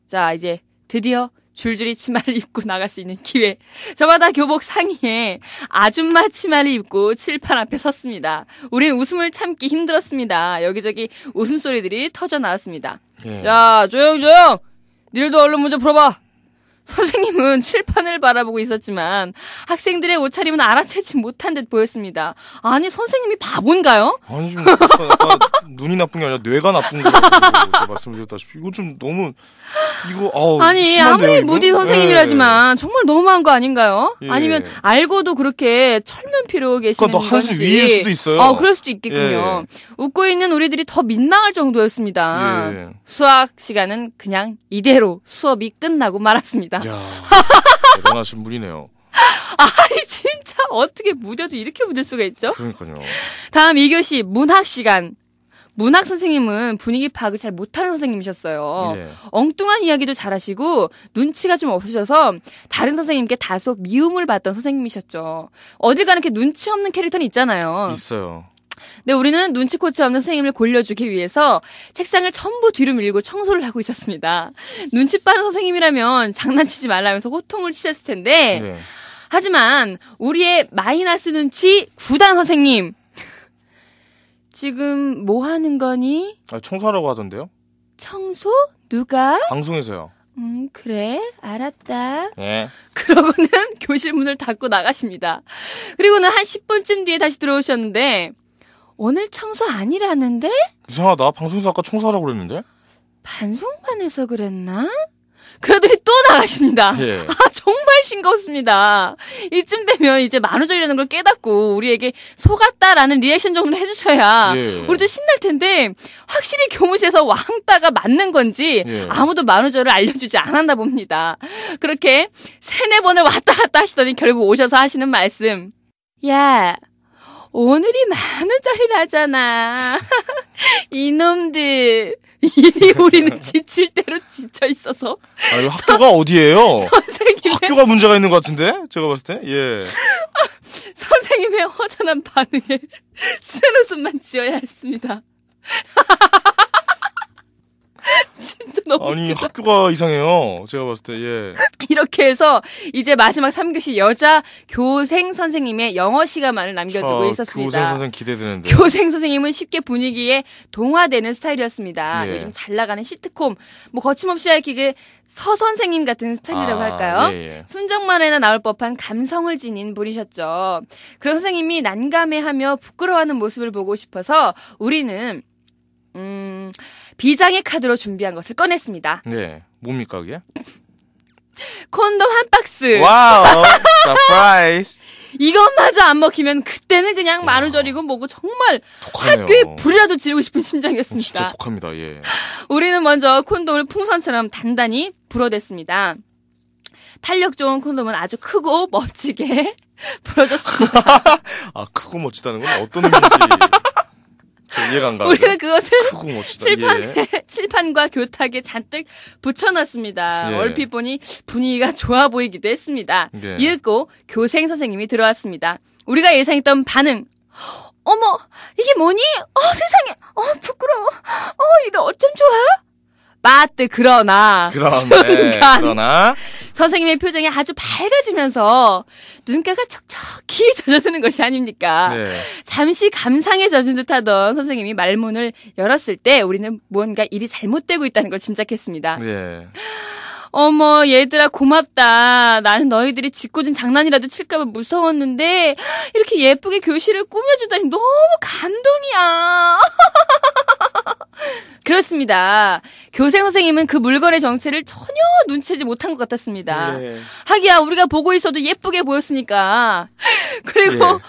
자, 이제 드디어 줄줄이 치마를 입고 나갈 수 있는 기회. 저마다 교복 상의에 아줌마 치마를 입고 칠판 앞에 섰습니다. 우린 웃음을 참기 힘들었습니다. 여기저기 웃음소리들이 터져 나왔습니다. 예. 자, 조용! 니들도 얼른 문제 풀어봐. 선생님은 칠판을 바라보고 있었지만 학생들의 옷차림은 알아채지 못한 듯 보였습니다. 아니, 선생님이 바본가요? 아니, 좀 약간 눈이 나쁜 게 아니라 뇌가 나쁜 거라고 말씀드렸다시피 이거 좀 너무 아니, 심한데요, 아무리 이거? 무딘 선생님이라지만 정말 너무한 거 아닌가요? 예. 아니면 알고도 그렇게 철면피로 계시는 건지. 또 한 수 위일 수도 있어요. 그럴 수도 있겠군요. 웃고 있는 우리들이 더 민망할 정도였습니다. 예. 수학 시간은 그냥 이대로 수업이 끝나고 말았습니다. 야, 대단하신 분이네요. 아니, 진짜 어떻게 무뎌도 이렇게 무딜 수가 있죠? 그러니까요. 다음 2교시 문학 시간. 문학 선생님은 분위기 파악을 잘 못하는 선생님이셨어요. 네. 엉뚱한 이야기도 잘하시고 눈치가 좀 없으셔서 다른 선생님께 다소 미움을 받던 선생님이셨죠. 어딜 가는 이렇게 눈치 없는 캐릭터는 있잖아요. 있어요. 근데 우리는 눈치코치 없는 선생님을 골려주기 위해서 책상을 전부 뒤로 밀고 청소를 하고 있었습니다. 눈치 빠른 선생님이라면 장난치지 말라면서 호통을 치셨을 텐데 네. 하지만 우리의 마이너스 눈치 9단 선생님, 지금 뭐 하는 거니? 청소하라고 하던데요? 청소? 누가? 방송에서요. 그래, 알았다. 네. 그러고는 교실 문을 닫고 나가십니다. 그리고는 한 10분쯤 뒤에 다시 들어오셨는데 오늘 청소 아니라는데? 이상하다. 방송에서 아까 청소하라고 그랬는데? 반송반에서 그랬나? 그러더니 또 나가십니다. 예. 정말 싱겁습니다. 이쯤 되면 이제 만우절이라는 걸 깨닫고 우리에게 속았다라는 리액션 정도는 해주셔야 우리도 신날 텐데 확실히 교무실에서 왕따가 맞는 건지 아무도 만우절을 알려주지 않았나 봅니다. 그렇게 3-4번을 왔다 갔다 하시더니 결국 오셔서 하시는 말씀. 야, 오늘이 만우절이라잖아. 이놈들. 이미 우리는 지칠 대로 지쳐 있어서. 아니, 학교가 어디예요? 선생님. 학교가 문제가 있는 것 같은데? 제가 봤을 때? 예. 선생님의 허전한 반응에 쓴웃음만 지어야 했습니다. 진짜 너무 아니, 웃기다. 학교가 이상해요. 제가 봤을 때, 예. 이렇게 해서 이제 마지막 3교시 여자 교생 선생님의 영어 시간만을 남겨두고 있었습니다. 교생 선생님 기대되는데. 교생 선생님은 쉽게 분위기에 동화되는 스타일이었습니다. 예. 요즘 잘 나가는 시트콤, 뭐 거침없이 밝히게 서 선생님 같은 스타일이라고 할까요? 예. 순정만화에나 나올 법한 감성을 지닌 분이셨죠. 그런 선생님이 난감해하며 부끄러워하는 모습을 보고 싶어서 우리는 비장의 카드로 준비한 것을 꺼냈습니다. 네. 뭡니까, 그게? 콘돔 한 박스. 와우! 서프라이즈! 이것마저 안 먹히면 그때는 그냥 만우절이고 뭐고 정말 독하네요. 학교에 불이라도 지르고 싶은 심정이었습니다. 진짜 독합니다, 예. 우리는 먼저 콘돔을 풍선처럼 단단히 불어댔습니다. 탄력 좋은 콘돔은 아주 크고 멋지게 불어졌습니다. 아, 크고 멋지다는 건 어떤 의미인지 저 이해가 안 가는데. 우리는 그것을 크고 멋지다. 칠판과 교탁에 잔뜩 붙여놨습니다. 예. 얼핏 보니 분위기가 좋아 보이기도 했습니다. 예. 이윽고 교생 선생님이 들어왔습니다. 우리가 예상했던 반응. 어머, 이게 뭐니? 세상에, 부끄러워. 이거 어쩜 좋아? 마트 그러나 순간 선생님의 표정이 아주 밝아지면서 눈가가 촉촉히 젖어드는 것이 아닙니까? 네. 잠시 감상에 젖은 듯하던 선생님이 말문을 열었을 때 우리는 무언가 일이 잘못되고 있다는 걸 짐작했습니다. 네. 어머, 얘들아 고맙다. 나는 너희들이 짓궂은 장난이라도 칠까봐 무서웠는데 이렇게 예쁘게 교실을 꾸며주다니 너무 감동이야. 그렇습니다. 교생 선생님은 그 물건의 정체를 전혀 눈치채지 못한 것 같았습니다. 네. 하기야 우리가 보고 있어도 예쁘게 보였으니까. 그리고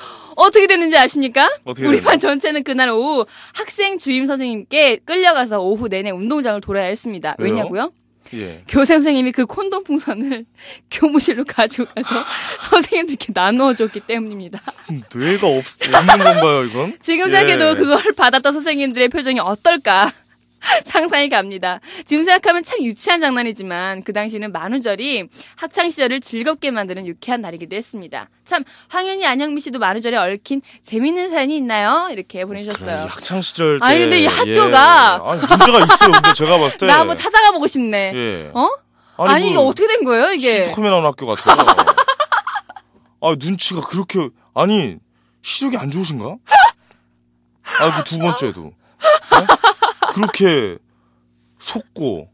어떻게 됐는지 아십니까? 어떻게 우리 됐나요? 반 전체는 그날 오후 학생 주임 선생님께 끌려가서 오후 내내 운동장을 돌아야 했습니다. 왜요? 왜냐고요? 예. 교생 선생님이 그 콘돔 풍선을 교무실로 가지고 가서 선생님들께 나누어줬기 때문입니다. 뇌가 없는 건가요, 이건? 지금 생각해도 그걸 받았던 선생님들의 표정이 어떨까 상상이 갑니다. 지금 생각하면 참 유치한 장난이지만 그 당시는 만우절이 학창시절을 즐겁게 만드는 유쾌한 날이기도 했습니다. 참 황현희 안영미 씨도 만우절에 얽힌 재밌는 사연이 있나요? 이렇게 보내주셨어요. 학창 시절 때. 아니 근데 이 학교가 아니 문제가 있어요. 근데 제가 봤을 때. 나 한번 찾아가 보고 싶네. 예. 어? 아니 이게 어떻게 된 거예요 이게? 시트콤에 나온 학교 같아요. 아 눈치가 그렇게 아니 시력이 안 좋으신가? 아 그 두 번째도 네? 그렇게 속고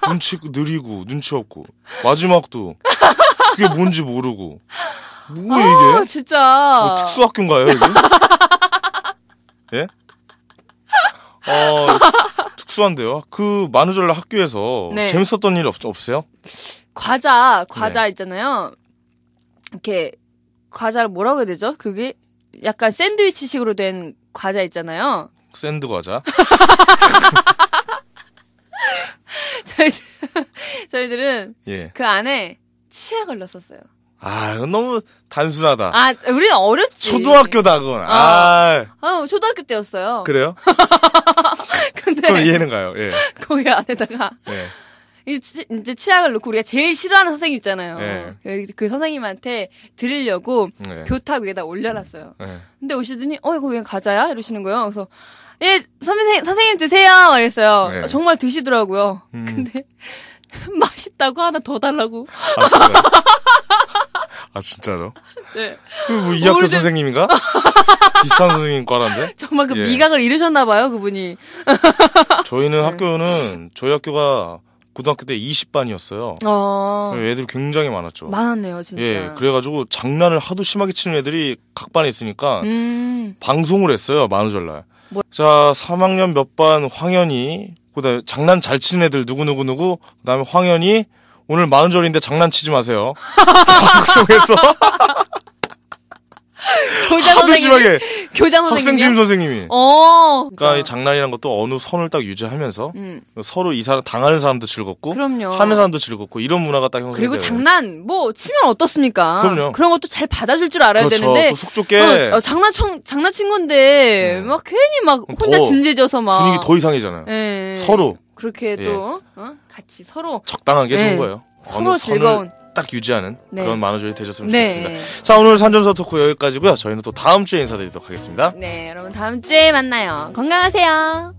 눈치 느리고 눈치 없고 마지막도 그게 뭔지 모르고 뭐야 이게? 진짜. 뭐 특수학교인가요 이게? 예? 특수한데요. 그 만우절 학교에서 네. 재밌었던 일 없으세요? 과자 네. 있잖아요. 이렇게 과자를 뭐라고 해야 되죠? 그게 약간 샌드위치식으로 된 과자 있잖아요. 샌드 과자. 저희들은 예. 그 안에 치약을 넣었었어요. 아, 이건 너무 단순하다. 아, 우리는 어렸지. 초등학교다, 그건. 초등학교 때였어요. 그래요? 근데 그럼 이해는 가요, 예. 거기 안에다가 예. 이제 치약을 넣고 우리가 제일 싫어하는 선생님 있잖아요. 네. 그 선생님한테 드리려고 네. 교탁 위에다 올려놨어요. 네. 근데 오시더니 이거 왜 과자야? 이러시는 거예요. 그래서 예 선생님 드세요. 그랬어요. 네. 정말 드시더라고요. 근데 맛있다고 하나 더 달라고. 아, 진짜요? 아, 진짜로? 네. 그 뭐 이 학교 선생님인가? 비슷한 선생님 과란데? 정말 그 예. 미각을 잃으셨나봐요, 그분이. 저희는 저희 학교가 고등학교 때 20반이었어요. 애들이 굉장히 많았죠. 많았네요, 진짜. 예, 그래가지고 장난을 하도 심하게 치는 애들이 각 반에 있으니까 방송을 했어요, 만우절날. 자, 3학년 몇 반 황현이, 그다음에 장난 잘 치는 애들 누구, 그다음에 황현이 오늘 만우절인데 장난치지 마세요. 방송에서 하도 심하게 교장 선생님이요? 학생 주임 선생님이. 그러니까 이 장난이란 것도 어느 선을 딱 유지하면서 서로 이 사람 당하는 사람도 즐겁고, 그럼요. 하는 사람도 즐겁고 이런 문화가 딱 형성돼요. 그리고 장난 뭐 치면 어떻습니까? 그럼요. 그런 것도 잘 받아줄 줄 알아야 그렇죠. 되는데. 또 속 좁게 장난친 건데 막 괜히 막 혼자 더 진지해져서 막 분위기 더 이상해잖아요. 예. 서로 그렇게 또 같이 서로 적당하게 네. 좋은 거예요. 서로 어느 즐거운. 선을 딱 유지하는 네. 그런 만우절이 되셨으면 네. 좋겠습니다. 자, 오늘 산전서 토크 여기까지고요. 저희는 또 다음 주에 인사드리도록 하겠습니다. 네, 여러분 다음 주에 만나요. 건강하세요.